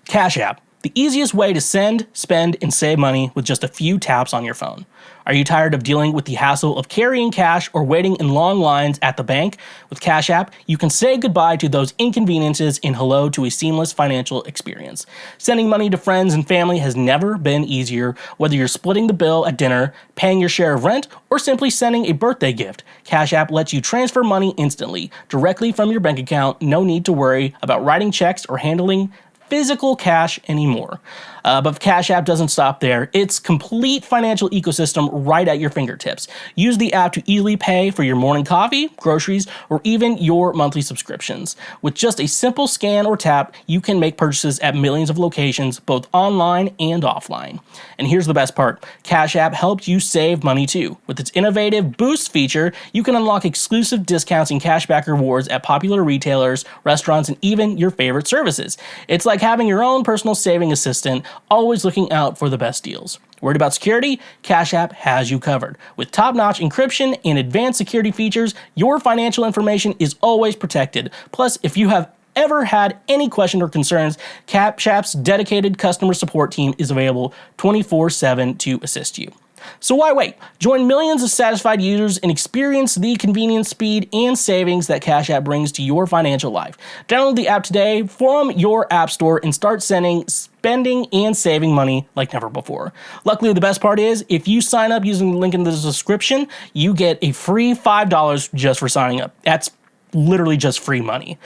Cash App, the easiest way to send, spend, and save money with just a few taps on your phone. Are you tired of dealing with the hassle of carrying cash or waiting in long lines at the bank? With Cash App, you can say goodbye to those inconveniences and hello to a seamless financial experience. Sending money to friends and family has never been easier, whether you're splitting the bill at dinner, paying your share of rent, or simply sending a birthday gift. Cash App lets you transfer money instantly, directly from your bank account. No need to worry about writing checks or handling physical cash anymore. But Cash App doesn't stop there. It's complete financial ecosystem right at your fingertips. Use the app to easily pay for your morning coffee, groceries, or even your monthly subscriptions. With just a simple scan or tap, you can make purchases at millions of locations, both online and offline. And here's the best part. Cash App helps you save money too. With its innovative Boost feature, you can unlock exclusive discounts and cashback rewards at popular retailers, restaurants, and even your favorite services. It's like having your own personal saving assistant, always looking out for the best deals. Worried about security? Cash App has you covered. With top-notch encryption and advanced security features, your financial information is always protected. Plus, if you have ever had any question or concerns, Cash App's dedicated customer support team is available 24/7 to assist you. So why wait? Join millions of satisfied users and experience the convenience, speed, and savings that Cash App brings to your financial life. Download the app today from your app store and start spending and saving money like never before. Luckily, the best part is, if you sign up using the link in the description, you get a free $5 just for signing up. That's literally just free money.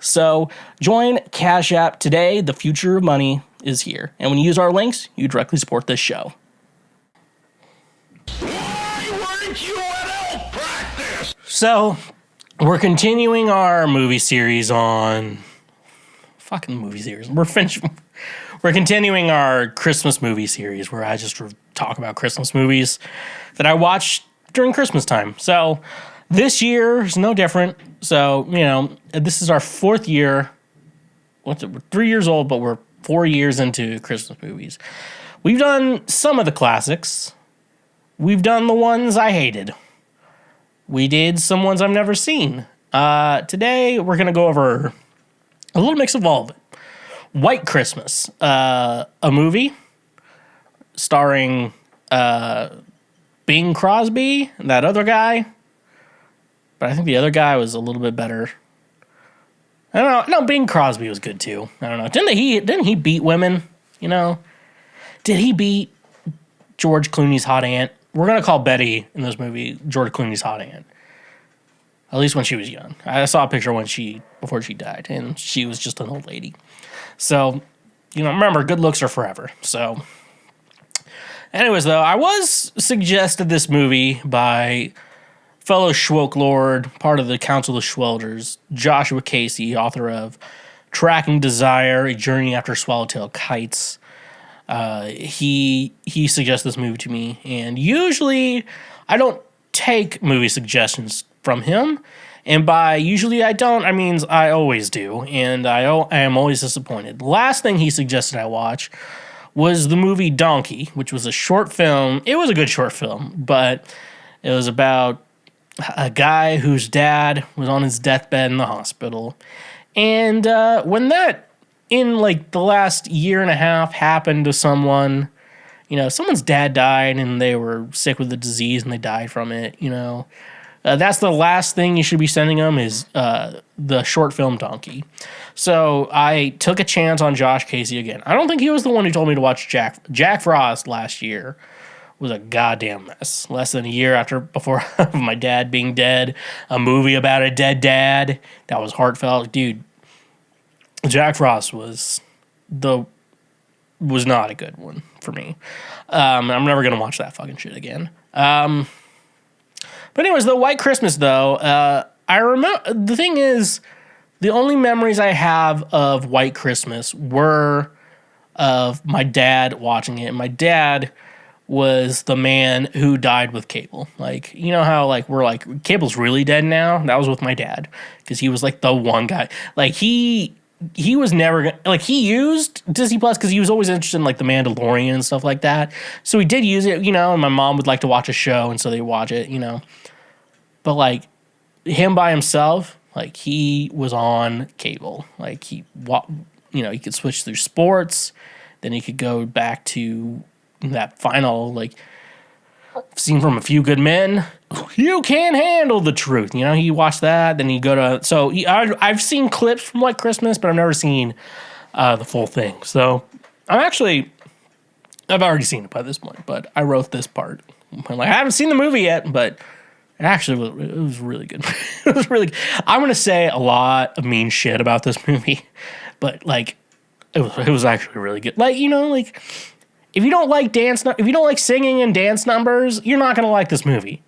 So join Cash App today. The future of money is here. And when you use our links, you directly support this show. Why weren't you at elk practice? So, we're continuing our movie series on... Fucking movie series. We're continuing our Christmas movie series where I just talk about Christmas movies that I watched during Christmas time. So, this year is no different. So, you know, this is our fourth year. We're 3 years old, but we're 4 years into Christmas movies. We've done some of the classics. We've done the ones I hated. We did some ones I've never seen. Today, we're going to go over a little mix of all of it. White Christmas, a movie starring Bing Crosby, that other guy. But I think the other guy was a little bit better. I don't know. No, Bing Crosby was good too. I don't know. Didn't he beat women? You know? Did he beat George Clooney's hot aunt? We're going to call Betty in this movie George Clooney's hot aunt. At least when she was young. I saw a picture before she died, and she was just an old lady. So, remember, good looks are forever. So, anyways, though, I was suggested this movie by fellow Schwoke Lord, part of the Council of Schwelders, Joshua Casey, author of Tracking Desire, A Journey After Swallowtail Kites. He suggests this movie to me, and usually I don't take movie suggestions from him, and by usually I don't, I mean I always do, and I am always disappointed. The last thing he suggested I watch was the movie Donkey, which was a short film. It was a good short film, but it was about a guy whose dad was on his deathbed in the hospital, and when that in like the last year and a half happened to someone, someone's dad died and they were sick with the disease and they died from it, that's the last thing you should be sending them is the short film Donkey. So I took a chance on Josh Casey again. I don't think he was the one who told me to watch Jack Frost last year. Was a goddamn mess. Less than a year before my dad being dead, a movie about a dead dad that was heartfelt. Dude, Jack Frost was not a good one for me. I'm never gonna watch that fucking shit again. But anyways, the White Christmas though, I remember the thing is, the only memories I have of White Christmas were of my dad watching it. My dad was the man who died with cable. Like, you know how like we're like cable's really dead now? That was with my dad because he was like the one guy. Like he was never gonna, like he used Disney Plus because he was always interested in like The Mandalorian and stuff like that. So he did use it, and my mom would like to watch a show, and so they watch it, But like him by himself, like he was on cable. Like he could switch through sports, then he could go back to that final like scene from A Few Good Men. You can't handle the truth. He watched that. Then he go to. So I've seen clips from White Christmas, but I've never seen the full thing. So I've already seen it by this point. But I wrote this part. I haven't seen the movie yet, but it was really good. It was really. I'm gonna say a lot of mean shit about this movie, but like it was actually really good. Like if you don't like if you don't like singing and dance numbers, you're not gonna like this movie.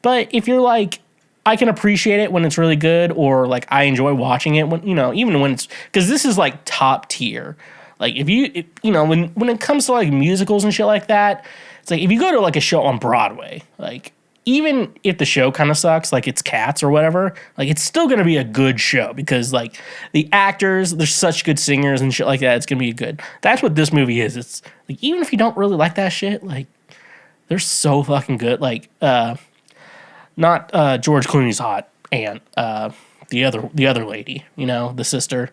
But if you're like, I can appreciate it when it's really good, or like I enjoy watching it when even when it's, because this is like top tier. Like when it comes to like musicals and shit like that, it's like if you go to like a show on Broadway, like even if the show kind of sucks, like it's Cats or whatever, like it's still gonna be a good show because like the actors, there's such good singers and shit like that. It's gonna be good. That's what this movie is. It's like even if you don't really like that shit, like they're so fucking good. Like not George Clooney's hot aunt, the other lady, the sister,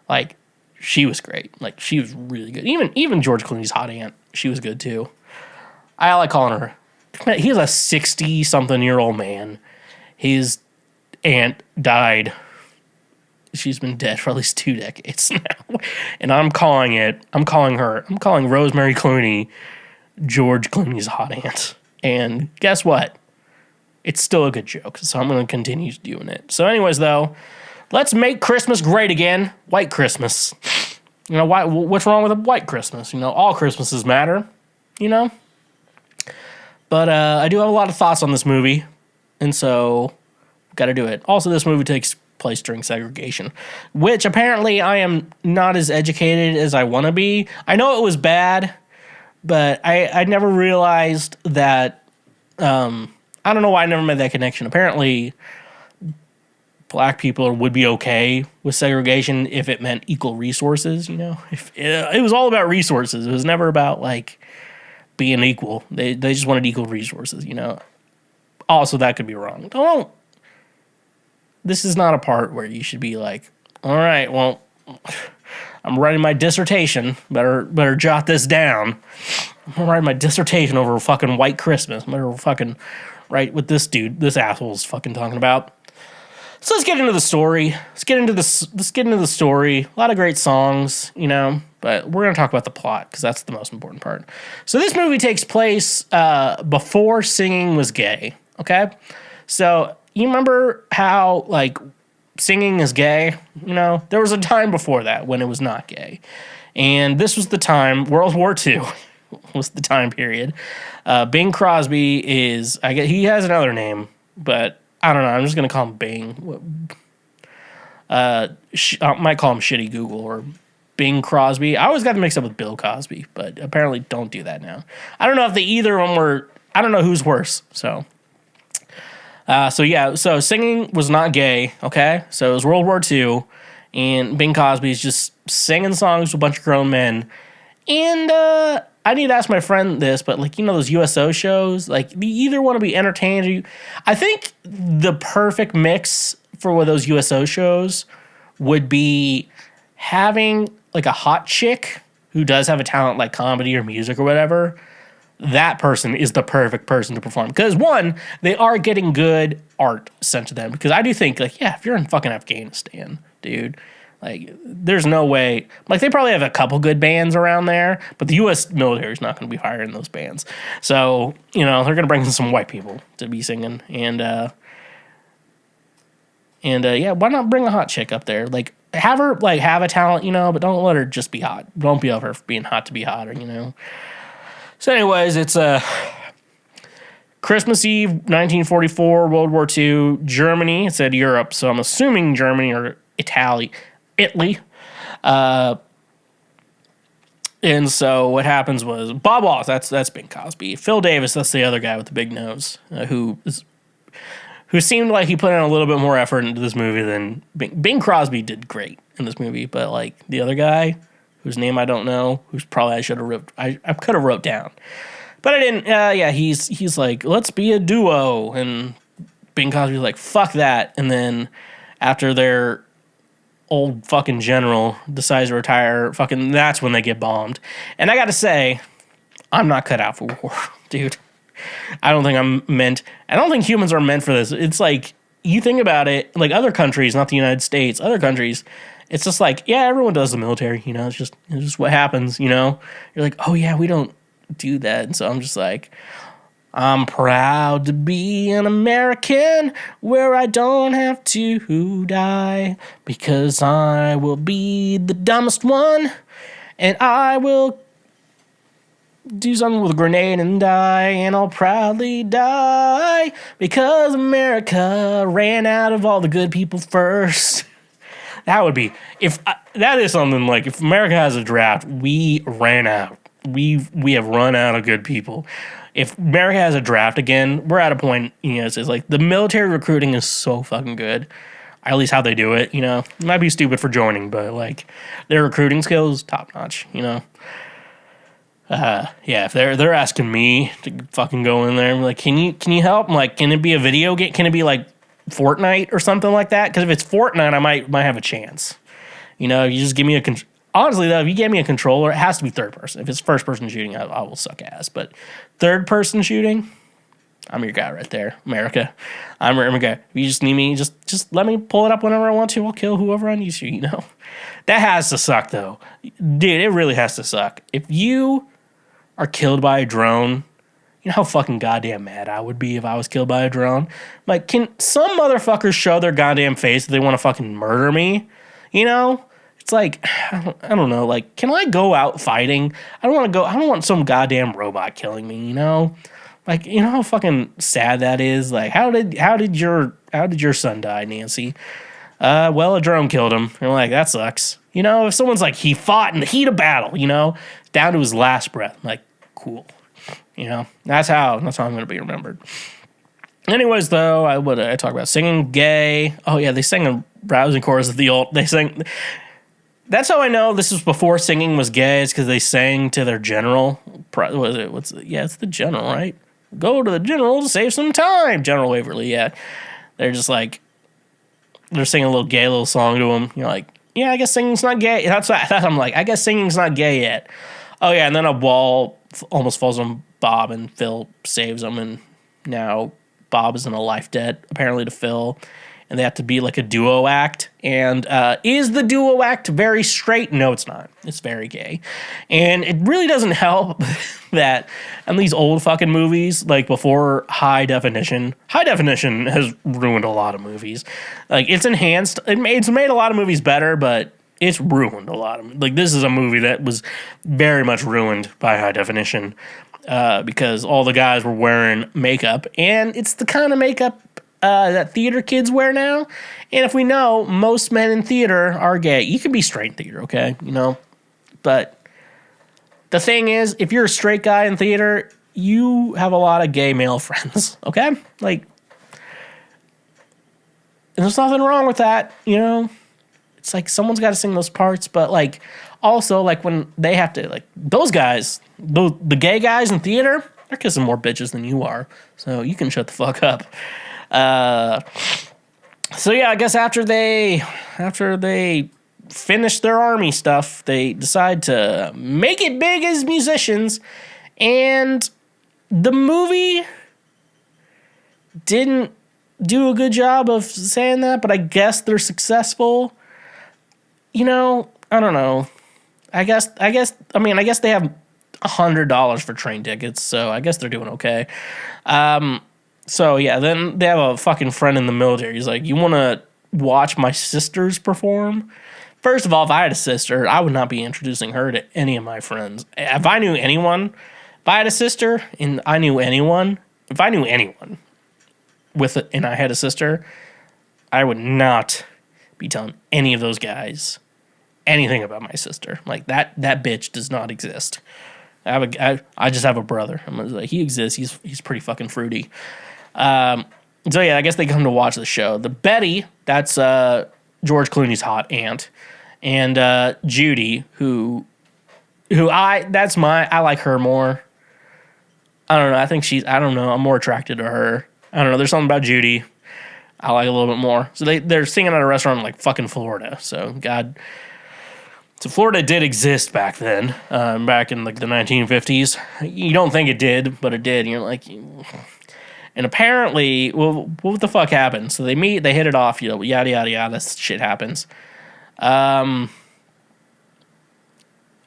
like she was great. Like she was really good. Even George Clooney's hot aunt, she was good too. I like calling her. He's a 60-something-year-old man. His aunt died. She's been dead for at least 2 decades now. And I'm calling Rosemary Clooney George Clooney's hot aunt. And guess what? It's still a good joke, so I'm going to continue doing it. So anyways, though, let's make Christmas great again. White Christmas. What's wrong with a white Christmas? All Christmases matter, But I do have a lot of thoughts on this movie, and so got to do it. Also, this movie takes place during segregation, which apparently I am not as educated as I want to be. I know it was bad, but I never realized that. I don't know why I never made that connection. Apparently, black people would be okay with segregation if it meant equal resources, you know? If it was all about resources. It was never about, like, being equal. They just wanted equal resources, you know? Also, that could be wrong. This is not a part where you should be like, all right, well, I'm writing my dissertation. Better jot this down. I'm writing my dissertation over fucking White Christmas. Better fucking write what this asshole's fucking talking about. So let's get into the story. Let's get into the story. A lot of great songs, you know, but we're going to talk about the plot because that's the most important part. So this movie takes place before singing was gay, okay? So you remember how, like, singing is gay? You know, there was a time before that when it was not gay. And this was the time, World War II was the time period. Bing Crosby he has another name, but I don't know. I'm just going to call him Bing. I might call him Shitty Google or Bing Crosby. I always got them mixed up with Bill Cosby, but apparently don't do that now. I don't know if either of them were, I don't know who's worse. So singing was not gay, okay? So it was World War II, and Bing Crosby's just singing songs to a bunch of grown men. And I need to ask my friend this, but, like, you know those USO shows? Like, you either want to be entertained I think the perfect mix for one of those USO shows would be having, like, a hot chick who does have a talent like comedy or music or whatever. That person is the perfect person to perform. Because, one, they are getting good art sent to them. Because I do think, like, yeah, if you're in fucking Afghanistan, dude, like, there's no way. Like, they probably have a couple good bands around there, but the U.S. military is not going to be hiring those bands. So, you know, they're going to bring in some white people to be singing. And yeah, why not bring a hot chick up there? Like, have her, like, have a talent, you know, but don't let her just be hot. Don't be over her for being hot to be hotter, you know. So anyways, it's Christmas Eve, 1944, World War II, Germany. It said Europe, so I'm assuming Germany or Italy. And so what happens was Bob Wallace, that's Bing Crosby. Phil Davis, that's the other guy with the big nose, who seemed like he put in a little bit more effort into this movie than Bing Crosby did great in this movie, but, like, the other guy, whose name I don't know, who's probably I could have wrote down, but I didn't. Yeah, he's like, let's be a duo, and Bing Crosby's like, fuck that. And then after their old fucking general decides to retire, fucking that's when they get bombed. And I got to say, I'm not cut out for war, dude. I don't think humans are meant for this. It's like, you think about it, like other countries, not the United States, other countries. It's just like, yeah, everyone does the military, you know, it's just what happens, you know? You're like, oh yeah, we don't do that. And so I'm just like, I'm proud to be an American where I don't have to die because I will be the dumbest one and I will do something with a grenade and die, and I'll proudly die because America ran out of all the good people first. That would be, that is something like, if America has a draft, we ran out. We have run out of good people. If America has a draft again, we're at a point, you know, it's like the military recruiting is so fucking good. At least how they do it, you know. It might be stupid for joining, but, like, their recruiting skills, top notch, you know. Yeah, if they're asking me to fucking go in there and be like, can you help? I'm like, can it be a video game? Can it be like Fortnite or something like that? Because if it's Fortnite, I might have a chance. You know, you just give me honestly though, if you give me a controller, it has to be third person. If it's first person shooting, I will suck ass. But third person shooting, I'm your guy right there, America. I'm your guy. If you just need me, just let me pull it up whenever I want to. I'll kill whoever I need to. You know, that has to suck though, dude. It really has to suck. If you are killed by a drone, you know how fucking goddamn mad I would be if I was killed by a drone? Like, can some motherfuckers show their goddamn face that they want to fucking murder me? You know? It's like, I don't know, like, can I go out fighting? I don't want some goddamn robot killing me, you know? Like, you know how fucking sad that is? Like, how did your son die, Nancy? Well, a drone killed him. You're like, that sucks. You know, if someone's like, he fought in the heat of battle, you know, down to his last breath, I'm like, cool. You know, that's how I'm going to be remembered. Anyways, though, I talk about singing gay. Oh yeah, they sang a rousing chorus of the old. They sang. That's how I know this was before singing was gay. It's because they sang to their general. Was it? It's the general, right? Go to the general to save some time. General Waverly. Yeah, they're just like they're singing a little song to him. You're like, yeah, I guess singing's not gay. That's what I'm like. I guess singing's not gay yet. Oh yeah, and then a wall almost falls on Bob, and Phil saves him, and now Bob is in a life debt, apparently, to Phil, and they have to be like a duo act. And is the duo act very straight? No, it's not. It's very gay. And it really doesn't help that in these old fucking movies, like before High Definition has ruined a lot of movies. Like, it's enhanced. It's made a lot of movies better, but it's ruined a lot of. Like, this is a movie that was very much ruined by High Definition. Because all the guys were wearing makeup, and it's the kind of makeup that theater kids wear now. And if we know, most men in theater are gay. You can be straight in theater, okay? You know? But the thing is, if you're a straight guy in theater, you have a lot of gay male friends, okay? Like, there's nothing wrong with that, you know? It's like someone's got to sing those parts, but like also like when they have to, like, those guys, the gay guys in theater, they're kissing more bitches than you are, so you can shut the fuck up. So yeah, I guess after they finish their army stuff, they decide to make it big as musicians, and the movie didn't do a good job of saying that, but I guess they're successful. You know, I don't know. I guess they have $100 for train tickets, so I guess they're doing okay. So yeah, then they have a fucking friend in the military. He's like, you want to watch my sisters perform? First of all, if I had a sister, I would not be introducing her to any of my friends. If I knew anyone, if I had a sister and I knew anyone, if I knew anyone with it and I had a sister, I would not be telling any of those guys anything about my sister. Like, that bitch does not exist. I just have a brother. I'm like, he exists. He's pretty fucking fruity. So yeah, I guess they come to watch the show. The Betty, that's George Clooney's hot aunt, and Judy, who I like her more. I don't know. I don't know. I'm more attracted to her. I don't know. There's something about Judy I like a little bit more. So they're singing at a restaurant in like fucking Florida. So Florida did exist back then, back in like the 1950s. You don't think it did, but it did. And you're like, and apparently, well, what the fuck happened? So they meet, they hit it off, yada yada yada. This shit happens. Oh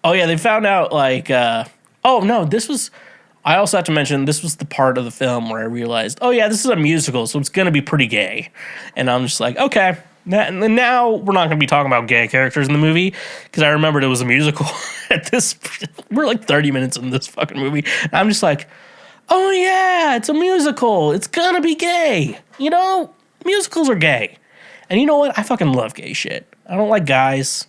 yeah, they found out like, oh no, this was. I also have to mention this was the part of the film where I realized, oh yeah, this is a musical, so it's gonna be pretty gay, and I'm just like, okay. Now we're not going to be talking about gay characters in the movie because I remembered it was a musical. We're like 30 minutes in this fucking movie. And I'm just like, oh yeah, it's a musical. It's going to be gay. You know, musicals are gay. And you know what? I fucking love gay shit. I don't like guys,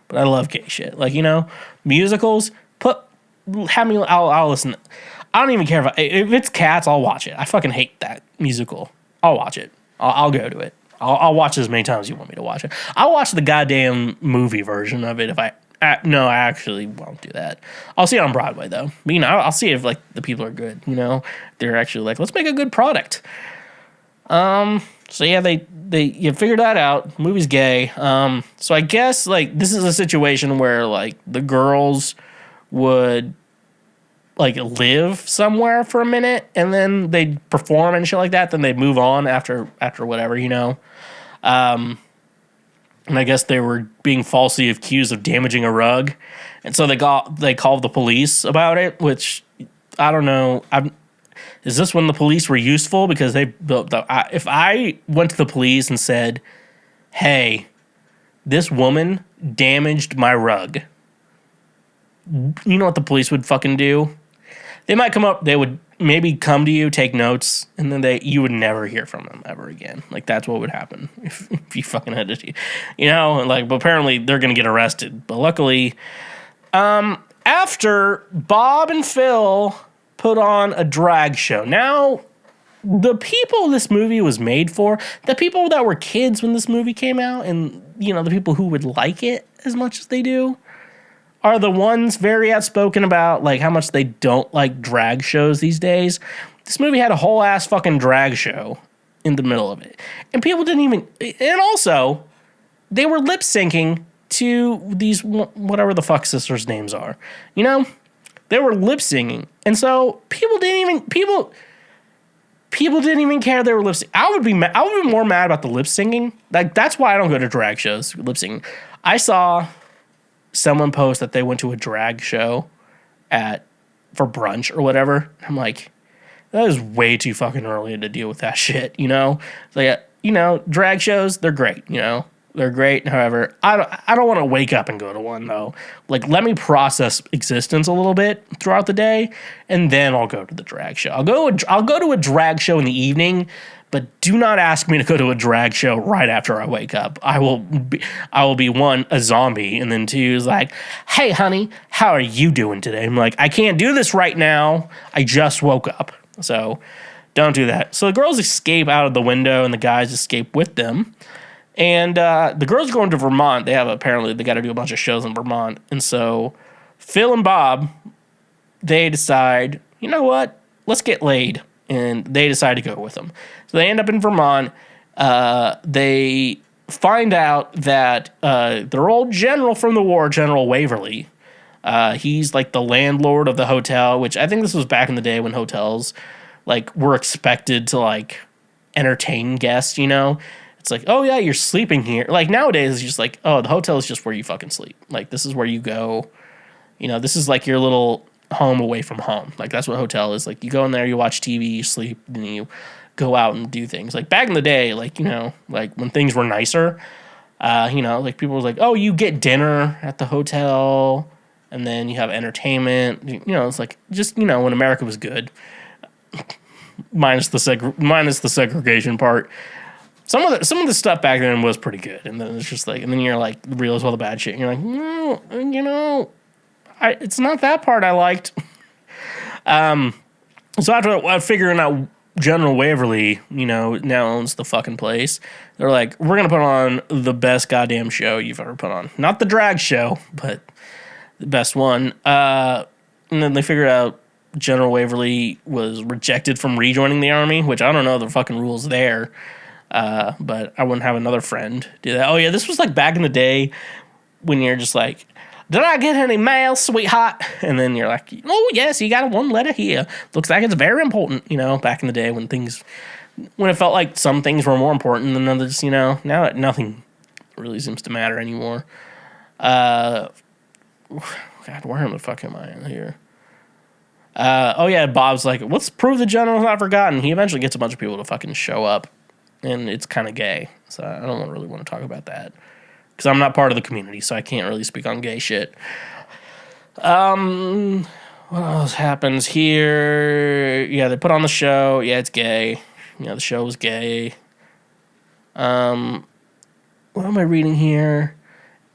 but I love gay shit. Like, you know, musicals, I'll listen. I don't even care if it's Cats, I'll watch it. I fucking hate that musical. I'll watch it. I'll go to it. I'll watch it as many times as you want me to watch it. I'll watch the goddamn movie version of it if I actually won't do that. I'll see it on Broadway, though. But, you know, I'll see if, like, the people are good, you know? They're actually like, let's make a good product. So, yeah, you figured that out. The movie's gay. So I guess, like, this is a situation where, like, the girls would, like, live somewhere for a minute, and then they'd perform and shit like that, then they'd move on after whatever, you know? And I guess they were being falsely accused of damaging a rug, and so they called the police about it, which, I don't know, is this when the police were useful? Because if I went to the police and said, hey, this woman damaged my rug, you know what the police would fucking do? They might come up, they would maybe come to you, take notes, and then you would never hear from them ever again. Like, that's what would happen if you fucking had to, you know? Like, but apparently they're going to get arrested. But luckily, after Bob and Phil put on a drag show. Now, the people this movie was made for, the people that were kids when this movie came out, and, you know, the people who would like it as much as they do, are the ones very outspoken about, like, how much they don't like drag shows these days. This movie had a whole ass fucking drag show in the middle of it. And people didn't even, and also, they were lip syncing to these, whatever the fuck sisters' names are. You know? They were lip syncing. And so people didn't even care they were lip syncing. I would be more mad about the lip syncing. Like, that's why I don't go to drag shows, lip syncing. I saw someone post that they went to a drag show for brunch or whatever. I'm like, that is way too fucking early to deal with that shit, you know? It's like, you know, drag shows, they're great, you know? They're great. However, I don't want to wake up and go to one, though. Like, let me process existence a little bit throughout the day, and then I'll go to the drag show. I'll go to a drag show in the evening, but do not ask me to go to a drag show right after I wake up. I will be one, a zombie, and then two is like, hey, honey, how are you doing today? I'm like, I can't do this right now. I just woke up. So don't do that. So the girls escape out of the window, and the guys escape with them. And the girls are going to Vermont. They got to do a bunch of shows in Vermont. And so Phil and Bob, they decide, you know what? Let's get laid. And they decide to go with them. So they end up in Vermont. They find out that their old general from the war, General Waverly, he's like the landlord of the hotel, which I think this was back in the day when hotels like were expected to like entertain guests, you know? It's like, oh, yeah, you're sleeping here. Like, nowadays, it's just like, oh, the hotel is just where you fucking sleep. Like, this is where you go. You know, this is like your little home away from home. Like, that's what a hotel is. Like, you go in there, you watch TV, you sleep, and you go out and do things. Like, back in the day, like, you know, like, when things were nicer, you know, like, people were like, oh, you get dinner at the hotel, and then you have entertainment. You know, it's like, just, you know, when America was good. Minus the segregation part. Some of the stuff back then was pretty good, and then it's just like, and then you're like, realize all the bad shit, and you're like, no, you know, it's not that part I liked. So after figuring out General Waverly, you know, now owns the fucking place, they're like, we're gonna put on the best goddamn show you've ever put on, not the drag show, but the best one. And then they figured out General Waverly was rejected from rejoining the army, which I don't know the fucking rules there. But I wouldn't have another friend do that. Oh, yeah, this was like back in the day when you're just like, did I get any mail, sweetheart? And then you're like, oh, yes, you got one letter here. Looks like it's very important, you know, back in the day when it felt like some things were more important than others, you know. Now that nothing really seems to matter anymore. God, where the fuck am I in here? Oh, yeah, Bob's like, let's prove the general's not forgotten. He eventually gets a bunch of people to fucking show up. And it's kind of gay, so I don't really want to talk about that. Because I'm not part of the community, so I can't really speak on gay shit. What else happens here? Yeah, they put on the show. Yeah, it's gay. Yeah, the show was gay. What am I reading here?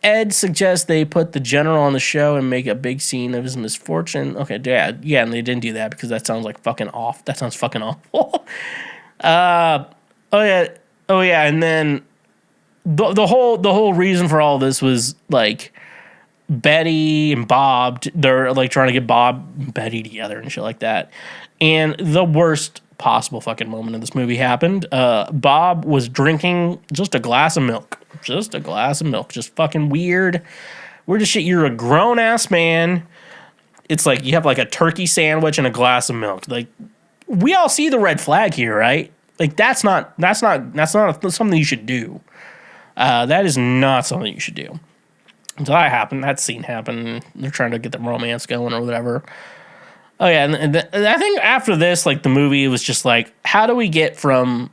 Ed suggests they put the general on the show and make a big scene of his misfortune. Okay, yeah, and they didn't do that because that sounds like fucking off. That sounds fucking awful. Oh yeah, and then the whole reason for all this was like Betty and Bob. They're like trying to get Bob and Betty together and shit like that. And the worst possible fucking moment of this movie happened. Bob was drinking just a glass of milk, just fucking weird as shit. You're a grown ass man. It's like you have like a turkey sandwich and a glass of milk. Like, we all see the red flag here, right? Like, that's not something you should do. That is not something you should do. So that scene happened. They're trying to get the romance going or whatever. Oh yeah, and I think after this, like, the movie was just like, how do we get from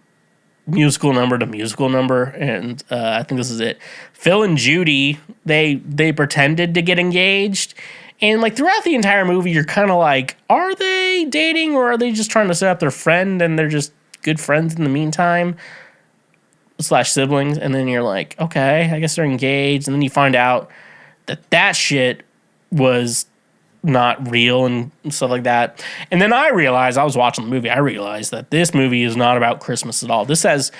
musical number to musical number? And I think this is it. Phil and Judy, they pretended to get engaged. And, like, throughout the entire movie, you're kind of like, are they dating or are they just trying to set up their friend and they're just good friends in the meantime / siblings? And then you're like, okay, I guess they're engaged. And then you find out that shit was not real and stuff like that. And then I was watching the movie, I realized that this movie is not about Christmas at all. This says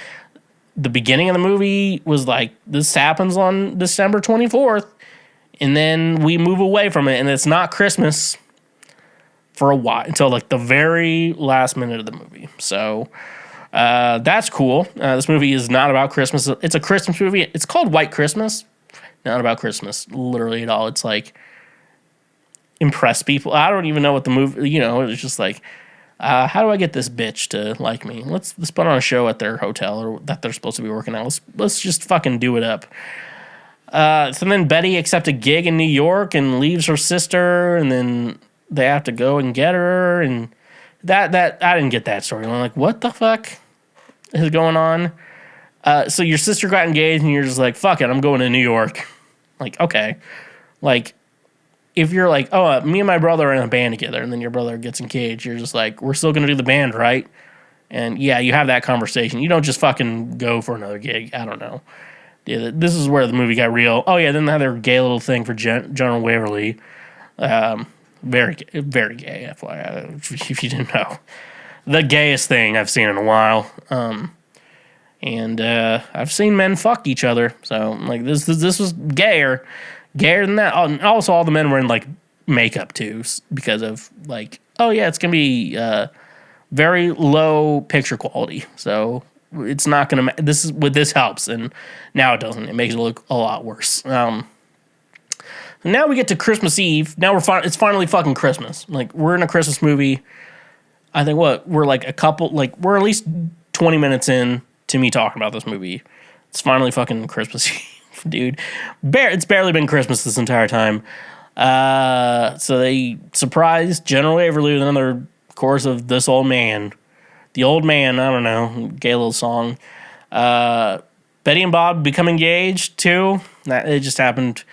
the beginning of the movie was like, this happens on December 24th, and then we move away from it, and it's not Christmas for a while, until like the very last minute of the movie. So that's cool. This movie is not about Christmas. It's a Christmas movie. It's called White Christmas. Not about Christmas, literally at all. It's like impress people. I don't even know what the movie, it was just like, how do I get this bitch to like me? Let's put on a show at their hotel or that they're supposed to be working at. Let's just fucking do it up. So then Betty accepts a gig in New York and leaves her sister, and then they have to go and get her, and that I didn't get that story. I'm like, what the fuck is going on? So your sister got engaged, and you're just like, fuck it, I'm going to New York. Like, okay. Like, if you're like, oh, me and my brother are in a band together, and then your brother gets engaged, you're just like, we're still going to do the band, right? And yeah, you have that conversation. You don't just fucking go for another gig. I don't know. Yeah, this is where the movie got real. Oh, yeah, then they had their gay little thing for General Waverly. Very, very gay, FYI, if you didn't know. The gayest thing I've seen in a while. And I've seen men fuck each other. So, like, this was gayer than that. Oh, and also, all the men were in, like, makeup, too, because of, like, oh, yeah, it's going to be very low picture quality. So, it's not going to... This helps, and now it doesn't. It makes it look a lot worse. Now we get to Christmas Eve. Now it's finally fucking Christmas. Like, we're in a Christmas movie. I think we're like we're at least 20 minutes in to me talking about this movie. It's finally fucking Christmas Eve, dude. It's barely been Christmas this entire time. So they surprised General Waverly with another chorus of This Old Man. The Old Man, I don't know, gay little song. Betty and Bob become engaged, too. It just happened.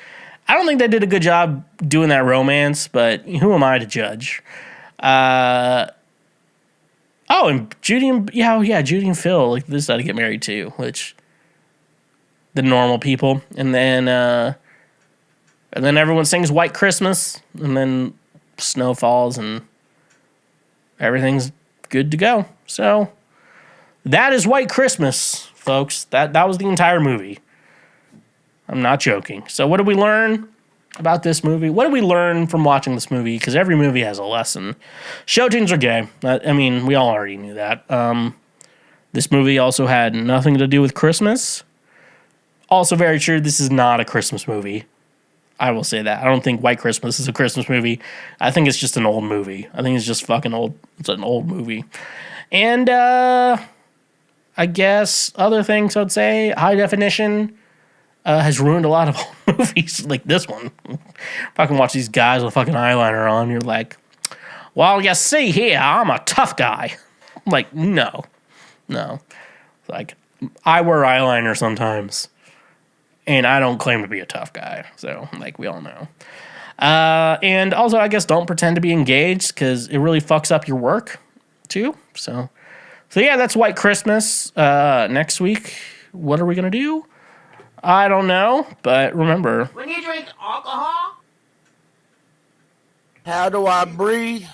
I don't think they did a good job doing that romance, but who am I to judge? And Judy and Phil, like, they decided to get married too, which the normal people. And then everyone sings White Christmas, and then snow falls, and everything's good to go. So that is White Christmas, folks. That was the entire movie. I'm not joking. So what did we learn about this movie? What did we learn from watching this movie? Because every movie has a lesson. Show tunes are gay. I mean, we all already knew that. This movie also had nothing to do with Christmas. Also very true, this is not a Christmas movie. I will say that. I don't think White Christmas is a Christmas movie. I think it's just an old movie. I think it's just fucking old. It's an old movie. And I guess other things I'd say, high definition has ruined a lot of movies like this one. Fucking watch these guys with fucking eyeliner on. You're like, well, you see here, I'm a tough guy. I'm like, no. Like, I wear eyeliner sometimes, and I don't claim to be a tough guy. So, like, we all know. And also, I guess, don't pretend to be engaged, because it really fucks up your work, too. So yeah, that's White Christmas. Next week, what are we going to do? I don't know, but remember... When you drink alcohol? How do I breathe?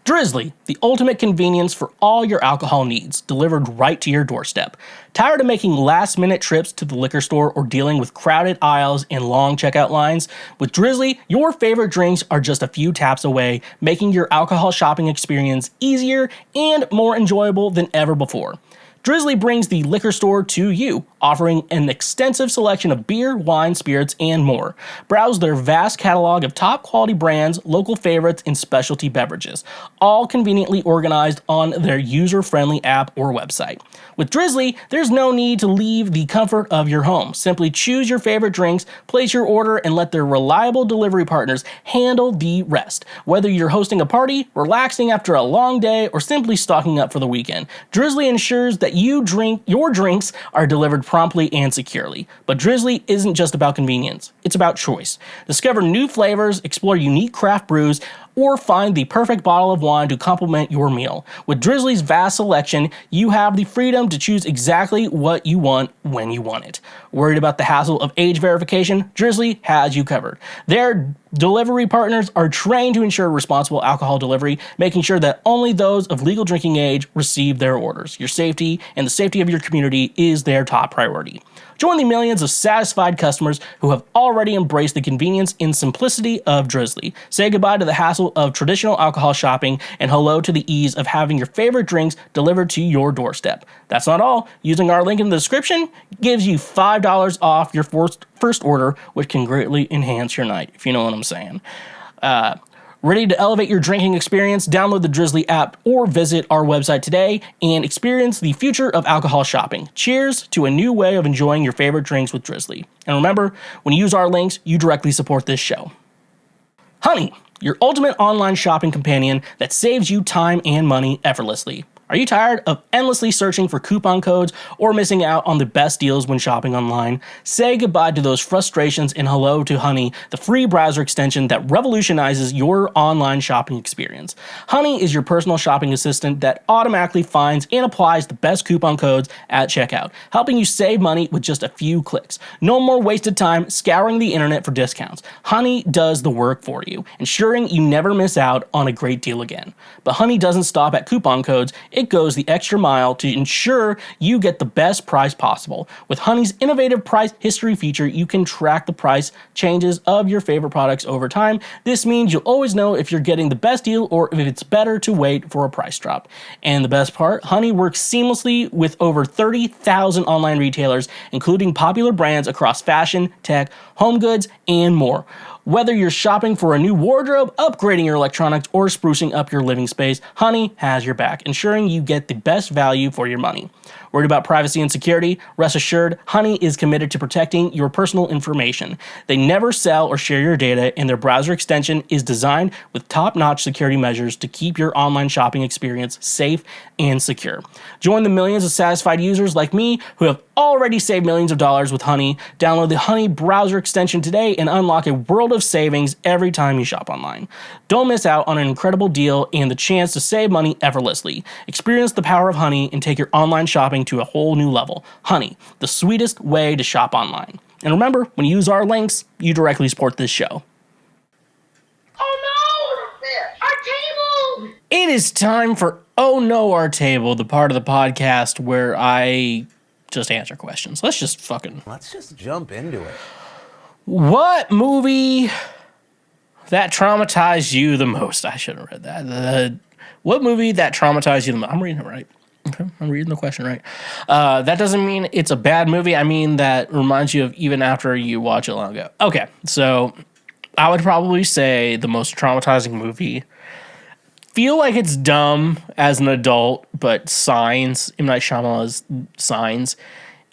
Drizly, the ultimate convenience for all your alcohol needs, delivered right to your doorstep. Tired of making last-minute trips to the liquor store or dealing with crowded aisles and long checkout lines? With Drizly, your favorite drinks are just a few taps away, making your alcohol shopping experience easier and more enjoyable than ever before. Drizly brings the liquor store to you, offering an extensive selection of beer, wine, spirits, and more. Browse their vast catalog of top-quality brands, local favorites, and specialty beverages, all conveniently organized on their user-friendly app or website. With Drizly, there's no need to leave the comfort of your home. Simply choose your favorite drinks, place your order, and let their reliable delivery partners handle the rest. Whether you're hosting a party, relaxing after a long day, or simply stocking up for the weekend, Drizly ensures that your drinks are delivered promptly and securely. But Drizly isn't just about convenience, it's about choice. Discover new flavors, explore unique craft brews, or find the perfect bottle of wine to complement your meal. With Drizly's vast selection, you have the freedom to choose exactly what you want when you want it. Worried about the hassle of age verification? Drizly has you covered. Their delivery partners are trained to ensure responsible alcohol delivery, making sure that only those of legal drinking age receive their orders. Your safety and the safety of your community is their top priority. Join the millions of satisfied customers who have already embraced the convenience and simplicity of Drizly. Say goodbye to the hassle of traditional alcohol shopping and hello to the ease of having your favorite drinks delivered to your doorstep. That's not all. Using our link in the description gives you $5 off your first order, which can greatly enhance your night, if you know what I'm saying. Ready to elevate your drinking experience? Download the Drizly app or visit our website today and experience the future of alcohol shopping. Cheers to a new way of enjoying your favorite drinks with Drizly. And remember, when you use our links, you directly support this show. Honey, your ultimate online shopping companion that saves you time and money effortlessly. Are you tired of endlessly searching for coupon codes or missing out on the best deals when shopping online? Say goodbye to those frustrations and hello to Honey, the free browser extension that revolutionizes your online shopping experience. Honey is your personal shopping assistant that automatically finds and applies the best coupon codes at checkout, helping you save money with just a few clicks. No more wasted time scouring the internet for discounts. Honey does the work for you, ensuring you never miss out on a great deal again. But Honey doesn't stop at coupon codes. It goes the extra mile to ensure you get the best price possible. With Honey's innovative price history feature, you can track the price changes of your favorite products over time. This means you'll always know if you're getting the best deal or if it's better to wait for a price drop. And the best part, Honey works seamlessly with over 30,000 online retailers, including popular brands across fashion, tech, home goods, and more. Whether you're shopping for a new wardrobe, upgrading your electronics, or sprucing up your living space, Honey has your back, ensuring you get the best value for your money. Worried about privacy and security? Rest assured, Honey is committed to protecting your personal information. They never sell or share your data, and their browser extension is designed with top-notch security measures to keep your online shopping experience safe and secure. Join the millions of satisfied users like me who have already saved millions of dollars with Honey. Download the Honey browser extension today and unlock a world of savings every time you shop online. Don't miss out on an incredible deal and the chance to save money effortlessly. Experience the power of Honey and take your online shopping to a whole new level. Honey, the sweetest way to shop online. And remember, when you use our links, you directly support this show. Oh no! Our table! It is time for Oh No, Our Table, the part of the podcast where I just answer questions. Let's just jump into it. What movie that traumatized you the most? I should have read that. What movie that traumatized you the most? I'm reading it right. Okay, I'm reading the question right. That doesn't mean it's a bad movie. I mean that reminds you of even after you watch it long ago. Okay, so I would probably say the most traumatizing movie. Feel like it's dumb as an adult, but Signs, M. Night Shyamalan's Signs.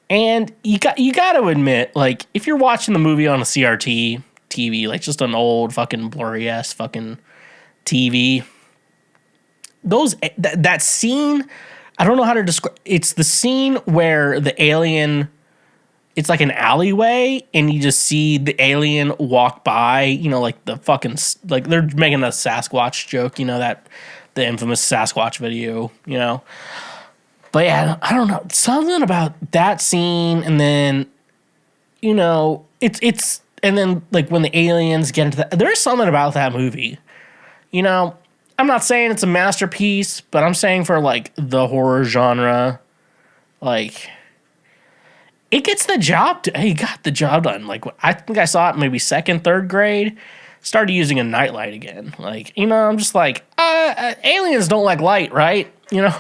And you got to admit, like, if you're watching the movie on a CRT TV, like just an old fucking blurry ass fucking TV, that scene, I don't know how to describe. It's the scene where the alien, it's like an alleyway, and you just see the alien walk by. You know, like the fucking, like they're making a Sasquatch joke. You know, that the infamous Sasquatch video. You know. But yeah, I don't know. Something about that scene, and then, you know, it's and then like when the aliens get into that, there's something about that movie. You know, I'm not saying it's a masterpiece, but I'm saying for like the horror genre, like it gets the job. He got the job done. Like I think I saw it maybe second, third grade. Started using a nightlight again. Like, you know, I'm just like, aliens don't like light, right? You know.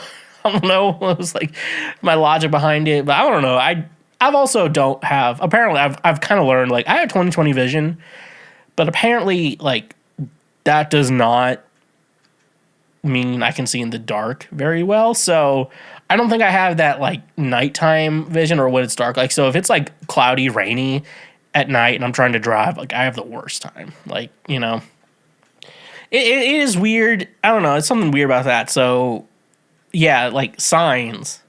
I don't know what was like my logic behind it, but I don't know. I've also don't have, apparently I've kind of learned, like I have 20/20 vision, but apparently like that does not mean I can see in the dark very well. So I don't think I have that like nighttime vision or when it's dark. Like, so if it's like cloudy, rainy at night and I'm trying to drive, like I have the worst time. Like, you know, it is weird. I don't know. It's something weird about that. So yeah, like Signs.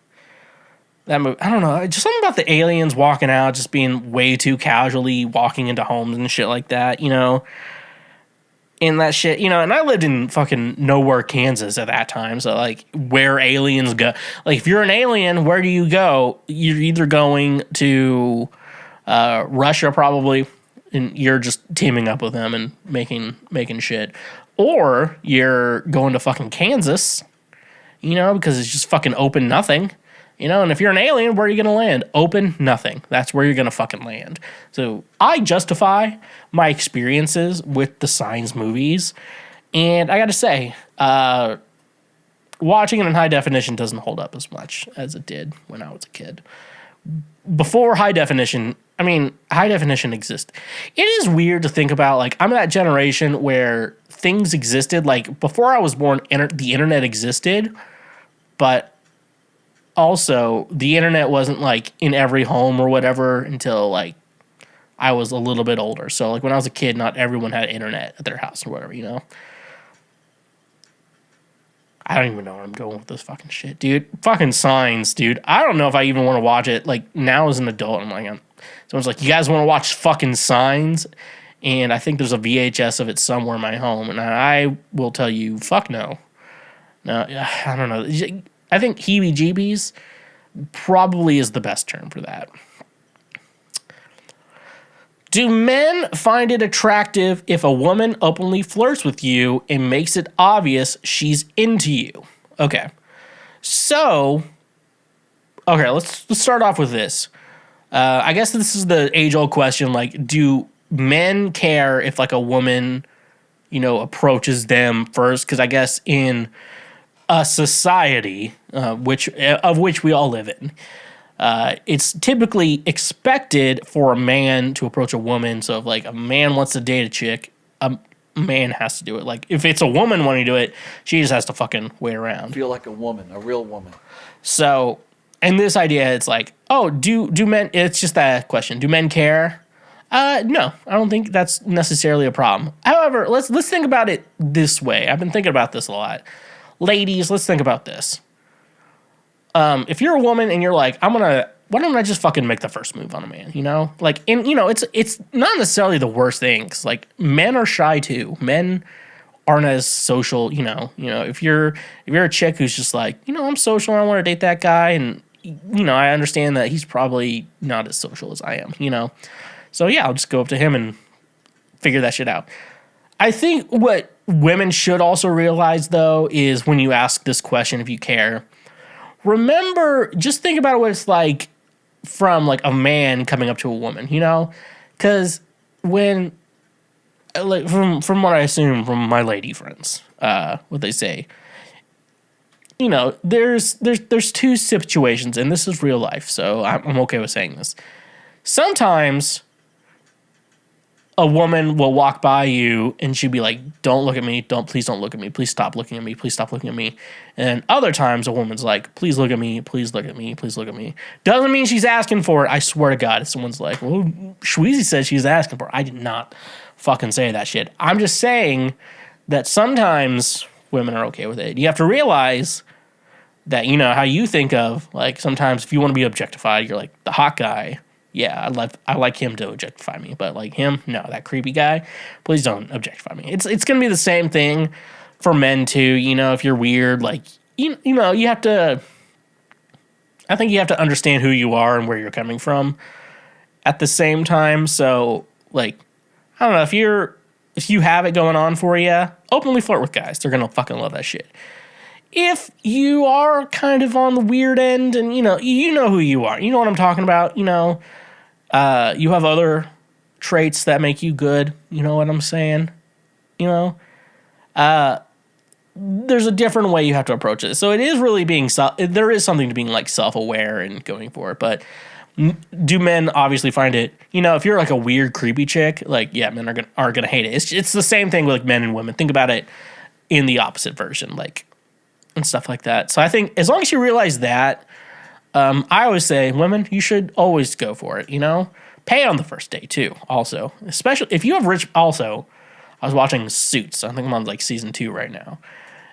That movie, I don't know. Just something about the aliens walking out, just being way too casually walking into homes and shit like that, you know? in that shit, you know, and I lived in fucking nowhere, Kansas at that time. So, like, where aliens go. Like, if you're an alien, where do you go? You're either going to Russia, probably, and you're just teaming up with them and making shit. Or you're going to fucking Kansas, you know, because it's just fucking open nothing. You know, and if you're an alien, where are you going to land? Open nothing. That's where you're going to fucking land. So I justify my experiences with the Signs movies. And I got to say, watching it in high definition doesn't hold up as much as it did when I was a kid. Before high definition existed. It is weird to think about, like, I'm that generation where things existed. Like, before I was born, the internet existed, but also, the internet wasn't, like, in every home or whatever until, like, I was a little bit older. So, like, when I was a kid, not everyone had internet at their house or whatever, you know? I don't even know where I'm going with this fucking shit, dude. Fucking Signs, dude. I don't know if I even want to watch it. Like, now as an adult, I'm like, someone's like, you guys want to watch fucking Signs? And I think there's a VHS of it somewhere in my home. And I will tell you, fuck no. No, I don't know. I think heebie-jeebies probably is the best term for that. Do men find it attractive if a woman openly flirts with you and makes it obvious she's into you? Okay. So, let's start off with this. I guess this is the age-old question, like, do men care if, like, a woman, you know, approaches them first? Because I guess in a society, which we all live in, it's typically expected for a man to approach a woman. So if, like, a man wants to date a chick, a man has to do it. Like, if it's a woman wanting to do it, she just has to fucking wait around. Feel like a woman, a real woman. So, and this idea, it's like, oh, do men? It's just that question. Do men care? No, I don't think that's necessarily a problem. However, let's think about it this way. I've been thinking about this a lot. Ladies, let's think about this. If you're a woman and you're like, why don't I just fucking make the first move on a man, you know? Like, and, you know, it's not necessarily the worst thing, 'cause, like, men are shy too. Men aren't as social, you know, if you're a chick who's just like, you know, I'm social, I want to date that guy, and, you know, I understand that he's probably not as social as I am, you know? So, yeah, I'll just go up to him and figure that shit out. I think what women should also realize, though, is when you ask this question, if you care, just think about what it's like from, like, a man coming up to a woman, you know? Because when, like, from what I assume from my lady friends, what they say, you know, there's two situations, and this is real life, so I'm okay with saying this. Sometimes a woman will walk by you and she'd be like, don't look at me. Please don't look at me. Please stop looking at me. Please stop looking at me. And other times a woman's like, please look at me. Please look at me. Please look at me. Doesn't mean she's asking for it. I swear to God, if someone's like, well, Schweezy said she's asking for it. I did not fucking say that shit. I'm just saying that sometimes women are okay with it. You have to realize that, you know, how you think of, like, sometimes if you want to be objectified, you're like the hot guy. Yeah, I like him to objectify me, but, like, him, no, that creepy guy, please don't objectify me. It's gonna be the same thing for men too. You know, if you're weird, like, you know, you have to. I think you have to understand who you are and where you're coming from at the same time. So, like, I don't know, if you have it going on for you, openly flirt with guys. They're gonna fucking love that shit. If you are kind of on the weird end, and you know who you are, you know what I'm talking about, you know, you have other traits that make you good, you know what I'm saying, you know, there's a different way you have to approach it. So it is really there is something to being, like, self-aware and going for it. But do men obviously find it, you know, if you're like a weird, creepy chick, like, yeah, men are gonna hate it. It's the same thing with, like, men and women. Think about it in the opposite version, like, and stuff like that. So I think as long as you realize that, I always say, women, you should always go for it, you know? Pay on the first date, too, also. Especially if you have rich... Also, I was watching Suits. I think I'm on, like, season 2 right now.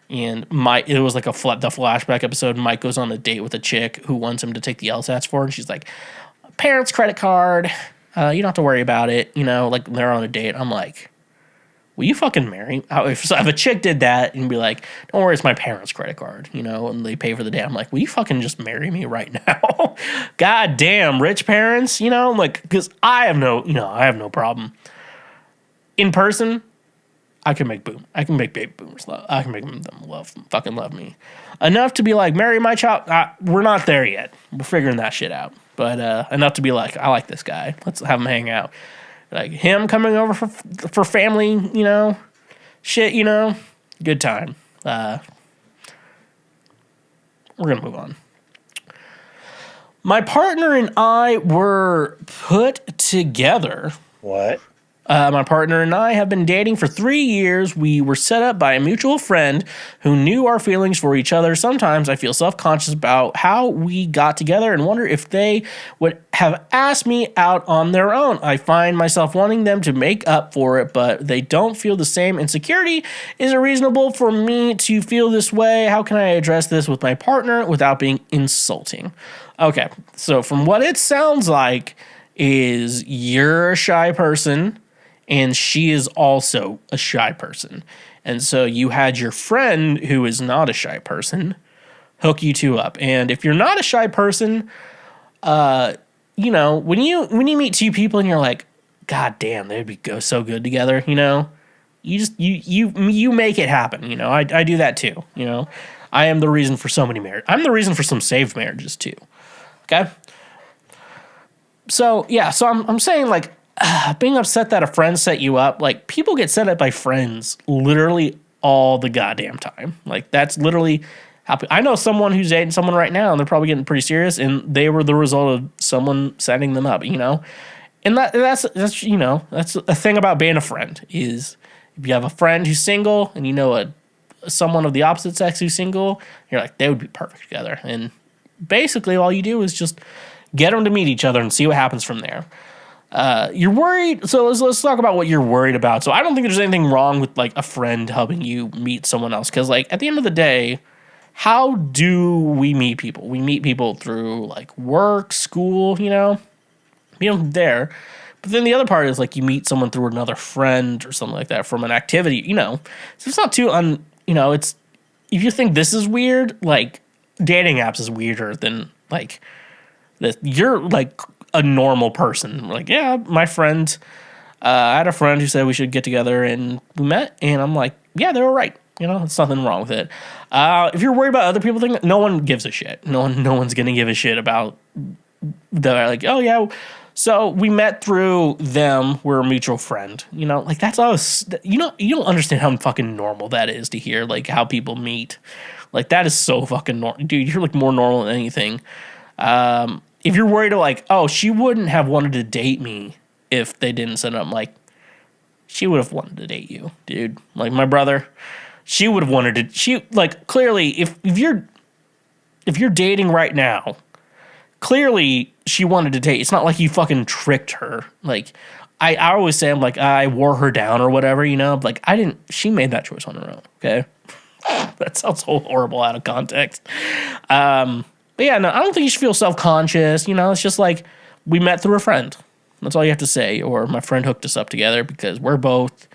And it was, like, the flashback episode. Mike goes on a date with a chick who wants him to take the LSATs for her. And she's like, parents' credit card. You don't have to worry about it. You know, like, they're on a date. I'm like, will you fucking marry? If a chick did that and be like, don't worry, it's my parents' credit card, you know, and they pay for the day. I'm like, will you fucking just marry me right now? God damn, rich parents, you know, like, because I have no problem. In person, I can make baby boomers love. I can make them fucking love me enough to be like, marry my child. We're not there yet. We're figuring that shit out. But enough to be like, I like this guy. Let's have him hang out. Like him coming over for family, you know, shit, you know, good time. We're gonna move on. My partner and I were put together. What? My partner and I have been dating for 3 years. We were set up by a mutual friend who knew our feelings for each other. Sometimes I feel self-conscious about how we got together and wonder if they would have asked me out on their own. I find myself wanting them to make up for it, but they don't feel the same. Insecurity is it reasonable for me to feel this way? How can I address this with my partner without being insulting? Okay, so from what it sounds like is you're a shy person, and she is also a shy person. And so you had your friend who is not a shy person hook you two up. And if you're not a shy person, you know, when you meet two people and you're like, God damn, they'd go so good together, you know, you make it happen. You know, I do that too. You know, I am the reason for so many marriages. I'm the reason for some saved marriages too. Okay. So yeah, so I'm saying like, being upset that a friend set you up, like people get set up by friends literally all the goddamn time. Like that's literally how I know someone who's dating someone right now and they're probably getting pretty serious and they were the result of someone setting them up, you know? And that's you know, that's a thing about being a friend is if you have a friend who's single and you know someone of the opposite sex who's single, you're like, they would be perfect together. And basically all you do is just get them to meet each other and see what happens from there. You're worried. So let's talk about what you're worried about. So I don't think there's anything wrong with like a friend helping you meet someone else. Cause like at the end of the day, how do we meet people? We meet people through like work, school, you know, there. But then the other part is like you meet someone through another friend or something like that from an activity, you know, so it's not too you know, it's, if you think this is weird, like dating apps is weirder than like this. You're like a normal person. Like, yeah, my friend, I had a friend who said we should get together and we met and I'm like, yeah, they were right. You know, there's nothing wrong with it. If you're worried about other people thinking, no one gives a shit. No one's going to give a shit about like, oh yeah. So we met through them. We're a mutual friend, you know, like that's us. You know, you don't understand how fucking normal that is to hear like how people meet. Like that is so fucking normal. Dude, you're like more normal than anything. If you're worried like, oh, she wouldn't have wanted to date me if they didn't set up, like, she would have wanted to date you, dude. Like, my brother, she would have wanted to, like, clearly, if you're dating right now, clearly she wanted to date. It's not like you fucking tricked her. Like, I always say, I'm like, I wore her down or whatever, you know? Like, she made that choice on her own, okay? That sounds so horrible out of context. But yeah, no, I don't think you should feel self-conscious. You know, it's just like we met through a friend. That's all you have to say. Or my friend hooked us up together because we're both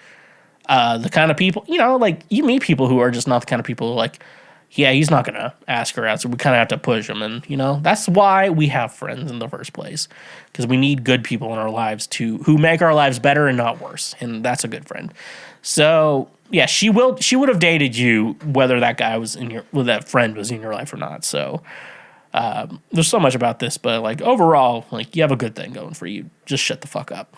the kind of people, you know, like you meet people who are just not the kind of people like, yeah, he's not going to ask her out. So we kind of have to push him. And, you know, that's why we have friends in the first place. Because we need good people in our lives who make our lives better and not worse. And that's a good friend. So yeah, she would have dated you whether that guy was that friend was in your life or not. So, there's so much about this, but like overall, like you have a good thing going for you. Just shut the fuck up.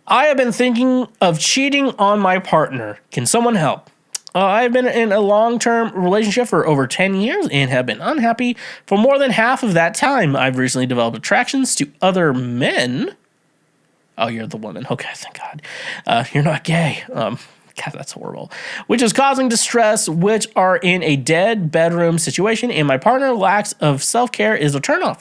I have been thinking of cheating on my partner. Can someone help? I've been in a long-term relationship for over 10 years and have been unhappy for more than half of that time. I've recently developed attractions to other men. Oh, you're the woman. Okay, thank God. You're not gay. God, that's horrible. Which is causing distress, which are in a dead bedroom situation, and my partner lacks of self-care is a turnoff.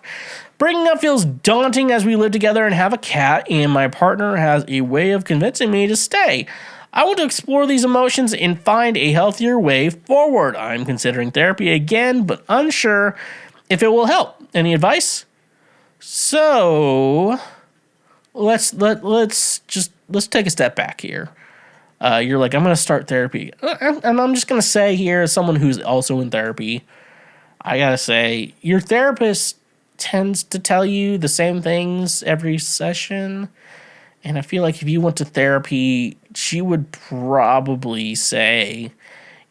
Breaking up feels daunting as we live together and have a cat, and my partner has a way of convincing me to stay. I want to explore these emotions and find a healthier way forward. I'm considering therapy again, but unsure if it will help. Any advice? So let's just let's take a step back here. You're like, I'm going to start therapy. And I'm just going to say here, as someone who's also in therapy, I got to say, your therapist tends to tell you the same things every session. And I feel like if you went to therapy, she would probably say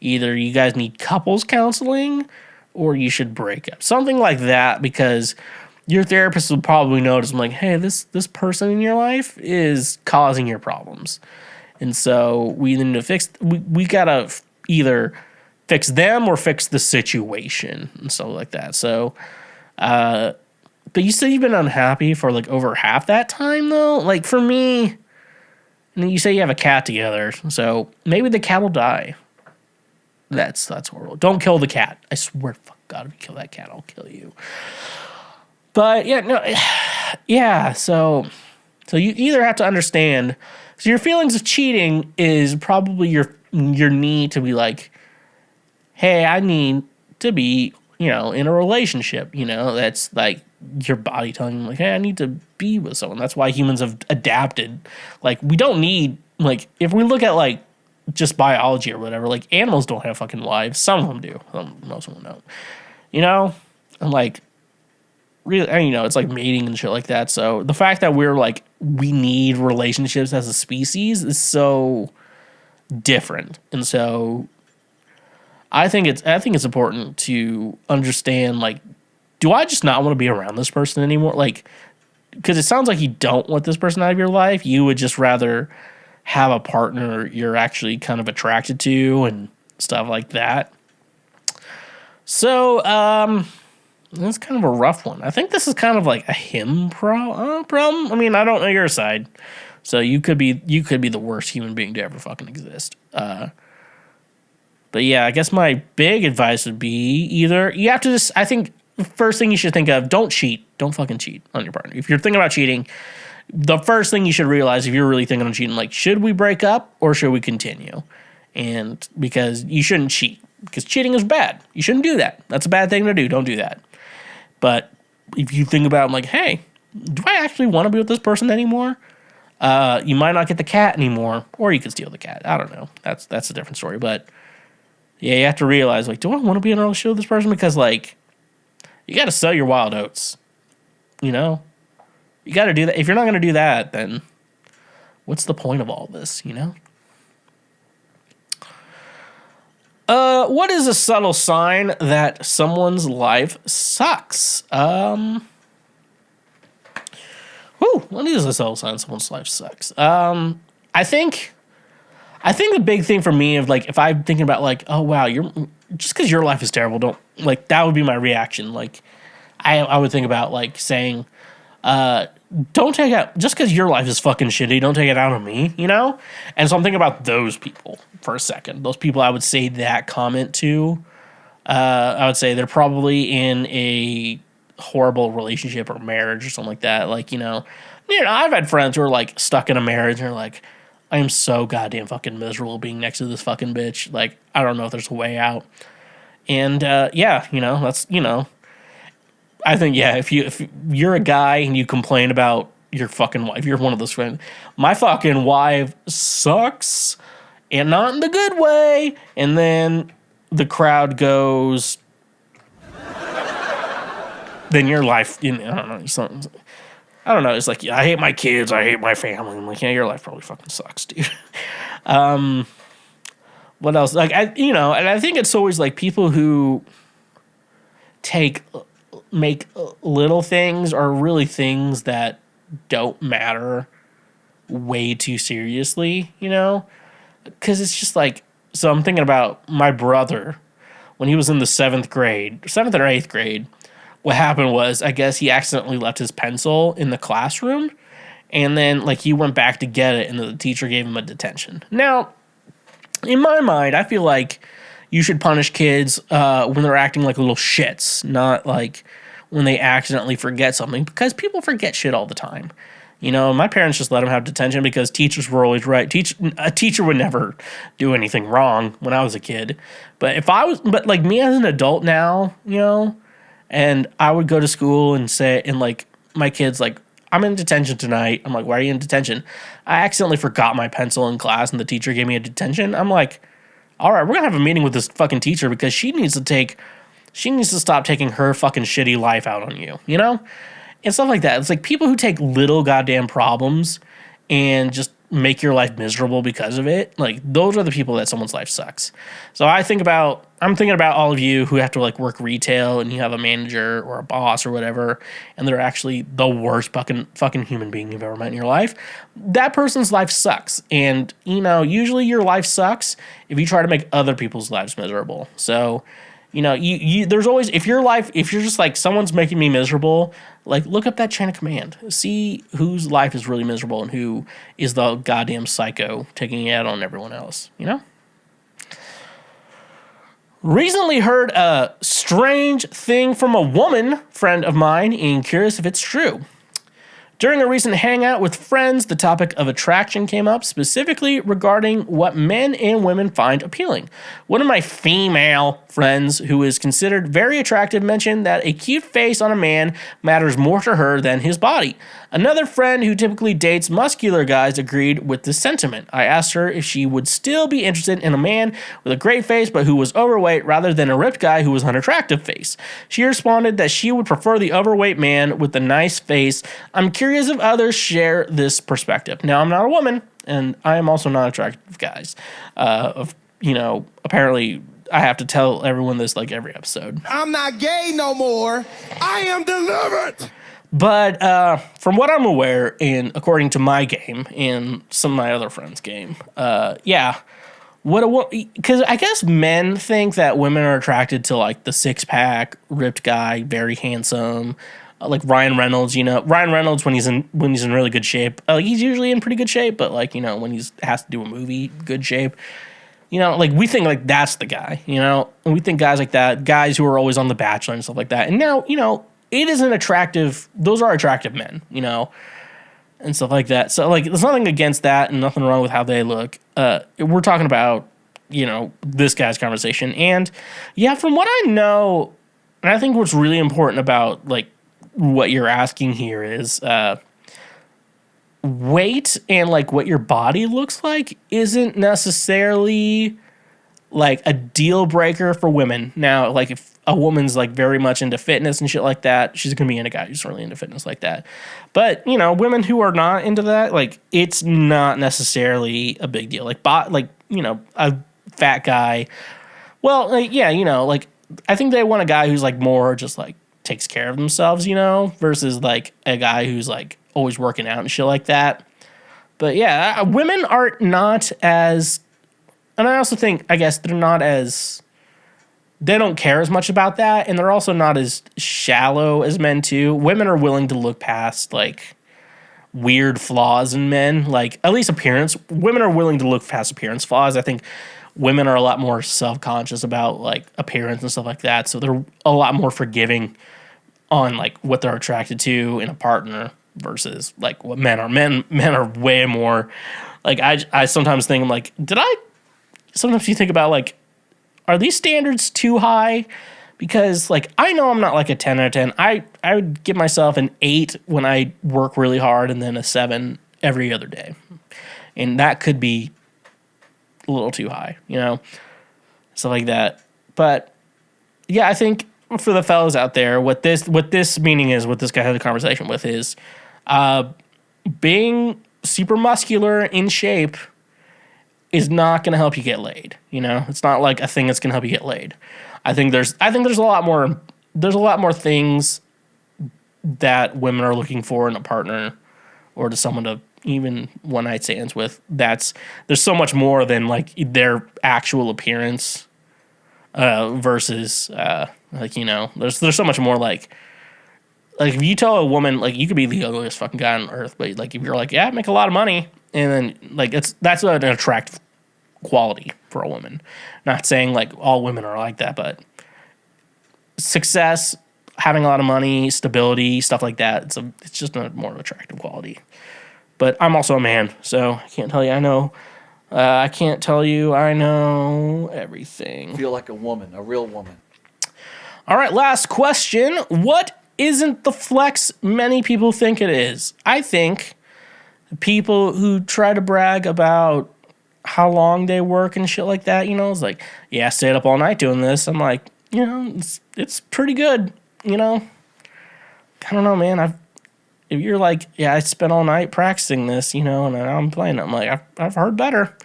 either you guys need couples counseling or you should break up. Something like that, because your therapist will probably notice, I'm like, hey, this person in your life is causing your problems. And so we need to fix, we got to either fix them or fix the situation and stuff like that. So, but you said you've been unhappy for like over half that time though. Like for me, and you say you have a cat together, so maybe the cat will die. That's horrible. Don't kill the cat. I swear to fuck God, if you kill that cat, I'll kill you. But yeah, no, yeah. So you either have to understand. So your feelings of cheating is probably your need to be like, hey, I need to be, in a relationship. That's like your body telling you like, hey, I need to be with someone. That's why humans have adapted. Like we don't need, like, if we look at like just biology or whatever, like animals don't have fucking lives. Some of them do. Most of them don't. And like, really, it's like mating and shit like that. So the fact that we're like, we need relationships as a species is so different. And so I think it's important to understand, like, do I just not want to be around this person anymore? Like, because it sounds like you don't want this person out of your life. You would just rather have a partner you're actually kind of attracted to and stuff like that. So, that's kind of a rough one. I think this is kind of like a him problem. I mean, I don't know your side, so you could be the worst human being to ever fucking exist. But yeah, I guess my big advice would be either you have to just. I think the first thing you should think of: don't cheat. Don't fucking cheat on your partner. If you're thinking about cheating, the first thing you should realize, if you're really thinking of cheating, like, should we break up or should we continue? And because you shouldn't cheat, because cheating is bad. You shouldn't do that. That's a bad thing to do. Don't do that. But if you think about, like, hey, do I actually want to be with this person anymore? You might not get the cat anymore, or you could steal the cat. I don't know. That's a different story. But yeah, you have to realize, like, do I want to be in a relationship with this person? Because, like, you got to sell your wild oats. You got to do that. If you're not going to do that, then what's the point of all this? What is a subtle sign that someone's life sucks? What is a subtle sign someone's life sucks? I think the big thing for me of like, if I'm thinking about like, oh wow, just because your life is terrible, don't like, that would be my reaction. Like, I would think about like saying, don't take out, just because your life is fucking shitty, don't take it out on me, And so I'm thinking about those people for a second. Those people I would say that comment to, I would say they're probably in a horrible relationship or marriage or something like that. Like, I've had friends who are like stuck in a marriage and are like, I am so goddamn fucking miserable being next to this fucking bitch. Like, I don't know if there's a way out. And, that's, I think, yeah, if you're a guy and you complain about your fucking wife, you're one of those friends. My fucking wife sucks, and not in the good way. And then the crowd goes, then your life, I don't know, something. I don't know. It's like, I hate my kids. I hate my family. I'm like, yeah, your life probably fucking sucks, dude. What else? Like, and I think it's always like people who make little things or really things that don't matter way too seriously, because it's just like, so I'm thinking about my brother when he was in the 7th or 8th grade. What happened was, I guess he accidentally left his pencil in the classroom, and then like he went back to get it, and the teacher gave him a detention. Now, in my mind, I feel like you should punish kids when they're acting like little shits, not like when they accidentally forget something, because people forget shit all the time. My parents just let them have detention because teachers were always right. A teacher would never do anything wrong when I was a kid. But like me as an adult now, and I would go to school and say, and like my kids, like, I'm in detention tonight. I'm like, why are you in detention? I accidentally forgot my pencil in class and the teacher gave me a detention. I'm like, all right, we're going to have a meeting with this fucking teacher because she needs to stop taking her fucking shitty life out on you, you know? And stuff like that. It's like people who take little goddamn problems and just make your life miserable because of it. Like, those are the people that someone's life sucks. So I'm thinking about all of you who have to like work retail and you have a manager or a boss or whatever, and they're actually the worst fucking human being you've ever met in your life. That person's life sucks. And, you know, usually your life sucks if you try to make other people's lives miserable. So, you know, there's always, if you're just like, someone's making me miserable, like, look up that chain of command. See whose life is really miserable and who is the goddamn psycho taking it out on everyone else, you know? Recently heard a strange thing from a woman friend of mine and curious if it's true. During a recent hangout with friends, the topic of attraction came up, specifically regarding what men and women find appealing. One of my female friends, who is considered very attractive, mentioned that a cute face on a man matters more to her than his body. Another friend, who typically dates muscular guys, agreed with this sentiment. I asked her if she would still be interested in a man with a great face but who was overweight rather than a ripped guy who was an unattractive face. She responded that she would prefer the overweight man with the nice face. I'm curious if others share this perspective. Now, I'm not a woman, and I am also not attractive, guys. Apparently I have to tell everyone this like every episode. I'm not gay no more. I am delivered. But from what I'm aware, and according to my game and some of my other friends' game, because I guess men think that women are attracted to like the six-pack, ripped guy, very handsome, like Ryan Reynolds. You know, Ryan Reynolds when he's in really good shape, he's usually in pretty good shape. But like, you know, when he has to do a movie, good shape. You know, like, we think like that's the guy. You know, and we think guys like that, guys who are always on The Bachelor and stuff like that. And now, you know, it isn't attractive. Those are attractive men, you know, and stuff like that. So, like, there's nothing against that and nothing wrong with how they look. We're talking about, you know, this guy's conversation. And, yeah, from what I know, and I think what's really important about, like, what you're asking here is weight and, like, what your body looks like isn't necessarily, like, a deal breaker for women. Now, like, if a woman's like very much into fitness and shit like that, she's gonna be into a guy who's really into fitness like that. But, you know, women who are not into that, like, it's not necessarily a big deal. Like, you know, a fat guy. Well, like, yeah, you know, like, I think they want a guy who's like more just like takes care of themselves, you know, versus like a guy who's like always working out and shit like that. But yeah, women are not as, and I also think, I guess they're not as, they don't care as much about that, and they're also not as shallow as men too. Women are willing to look past like weird flaws in men, like at least appearance. Women are willing to look past appearance flaws. I think women are a lot more self-conscious about like appearance and stuff like that, so they're a lot more forgiving on like what they're attracted to in a partner versus like what men are. Men are way more like, I sometimes think, I'm like, sometimes you think about like, are these standards too high? Because, like, I know I'm not like a 10 out of 10. I would give myself an 8 when I work really hard and then a 7 every other day. And that could be a little too high, you know? Stuff like that. But, yeah, I think for the fellas out there, what this meaning is, what this guy had a conversation with is being super muscular, in shape, is not going to help you get laid. You know, it's not like a thing that's going to help you get laid. I think there's a lot more things that women are looking for in a partner or to someone to even one night stands with. There's so much more than like their actual appearance versus like, you know, there's so much more like if you tell a woman, like, you could be the ugliest fucking guy on earth, but like if you're like, yeah, I make a lot of money, and then like that's an attractive quality for a woman. Not saying like all women are like that, but success, having a lot of money, stability, stuff like that, it's just a more attractive quality. But I'm also a man, so I can't tell you I know. I can't tell you I know everything. Feel like a woman, a real woman. All right, last question. What isn't the flex many people think it is. I think people who try to brag about how long they work and shit like that, it's like, yeah, I stayed up all night doing this. I'm like, it's pretty good, I don't know, man. If you're like, yeah, I spent all night practicing this, and I'm playing it. I'm like, I've heard better,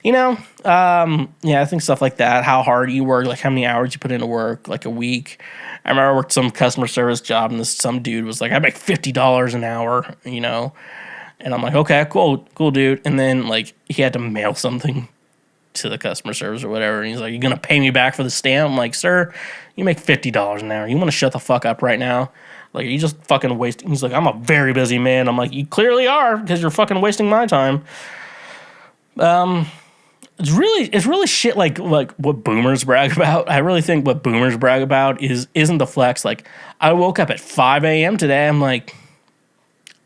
yeah, I think stuff like that, how hard you work, like how many hours you put into work, like a week. I remember I worked some customer service job and some dude was like, I make $50 an hour, and I'm like, okay, cool, dude. And then like he had to mail something to the customer service or whatever. And he's like, you going to pay me back for the stamp? I'm like, sir, you make $50 an hour. You want to shut the fuck up right now? Like, are you just fucking wasting? He's like, I'm a very busy man. I'm like, you clearly are because you're fucking wasting my time. It's really shit like what boomers brag about. I really think what boomers brag about isn't the flex. Like, I woke up at 5 a.m. today. I'm like,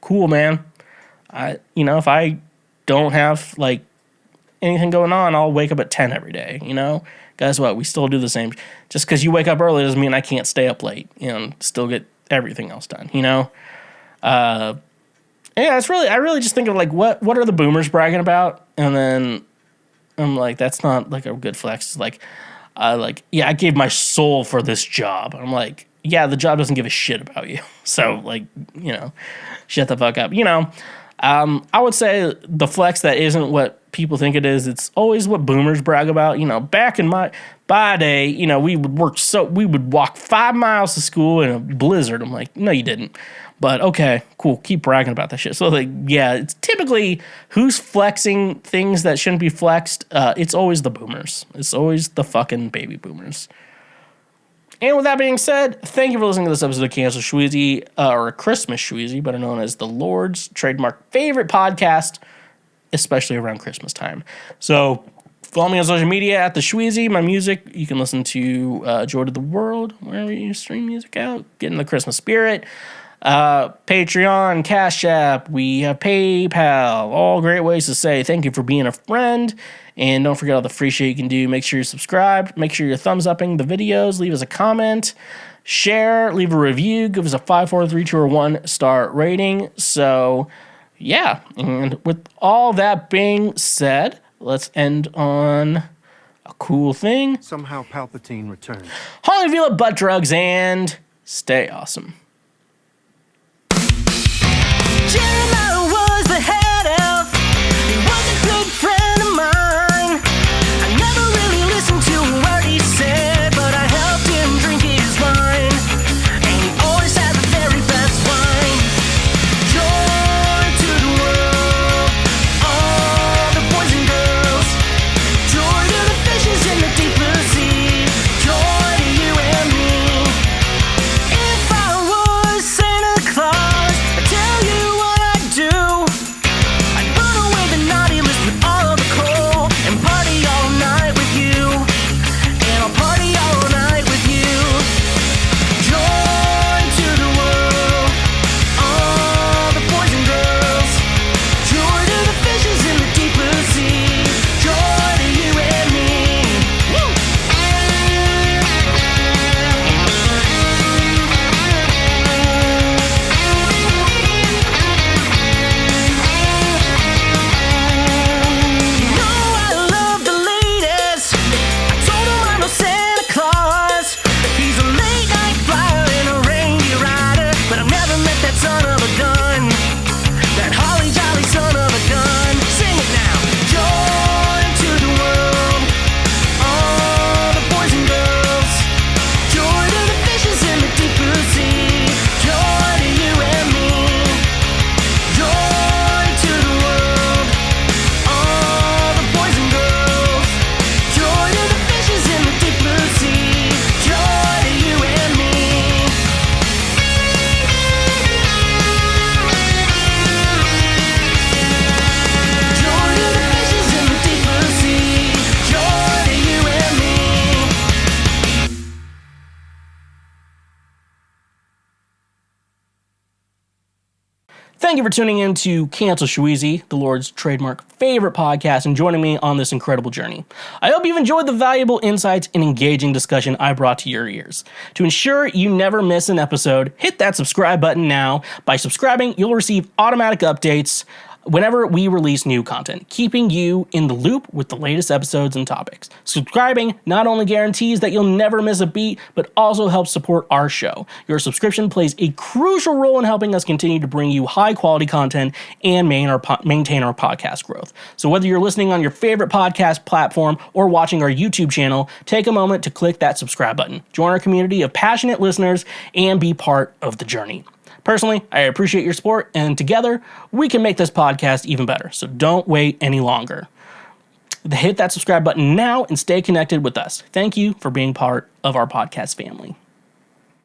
cool, man. If I don't have like anything going on, I'll wake up at 10 every day, Guess what? We still do the same. Just because you wake up early doesn't mean I can't stay up late and still get everything else done, Yeah, I really just think of like, what are the boomers bragging about? And then I'm like, that's not like a good flex. It's like, yeah, I gave my soul for this job. I'm like, yeah, the job doesn't give a shit about you. So like, shut the fuck up, I would say the flex that isn't what people think it is, it's always what boomers brag about. Back in my day, we would walk 5 miles to school in a blizzard. I'm like, no, you didn't. But okay, cool. Keep bragging about that shit. So like, yeah, it's typically who's flexing things that shouldn't be flexed. It's always the boomers. It's always the fucking baby boomers. And with that being said, thank you for listening to this episode of Cancel Schweezy, or Christmas Schweezy, better known as the Lord's trademark favorite podcast, especially around Christmas time. So follow me on social media at TheSchweezy. My music, you can listen to Joy to the World, wherever you stream music out. Get in the Christmas spirit. Patreon, Cash App, we have PayPal, all great ways to say thank you for being a friend. And don't forget all the free shit you can do. Make sure you're subscribed. Make sure you're thumbs upping the videos. Leave us a comment. Share. Leave a review. Give us a 5, 4, 3, 2, or 1 star rating. So, yeah. And with all that being said, let's end on a cool thing. Somehow Palpatine returned. Holly Vila butt drugs and stay awesome. Jeremiah was the head elf. He was a good friend of mine. I never really listened to a word he said, but I helped him drink his wine. And he always had the very best wine. Joy to the world, all the boys and girls. Joy to the fishes in the deeper sea. Joy to you and me. If I was Thank you for tuning in to Cancel Schweezy, the Lord's trademark favorite podcast, and joining me on this incredible journey. I hope you've enjoyed the valuable insights and engaging discussion I brought to your ears. To ensure you never miss an episode, hit that subscribe button now. By subscribing, you'll receive automatic updates whenever we release new content, keeping you in the loop with the latest episodes and topics. Subscribing not only guarantees that you'll never miss a beat, but also helps support our show. Your subscription plays a crucial role in helping us continue to bring you high quality content and maintain our podcast growth. So whether you're listening on your favorite podcast platform or watching our YouTube channel, take a moment to click that subscribe button. Join our community of passionate listeners and be part of the journey. Personally, I appreciate your support, and together, we can make this podcast even better. So don't wait any longer. Hit that subscribe button now and stay connected with us. Thank you for being part of our podcast family.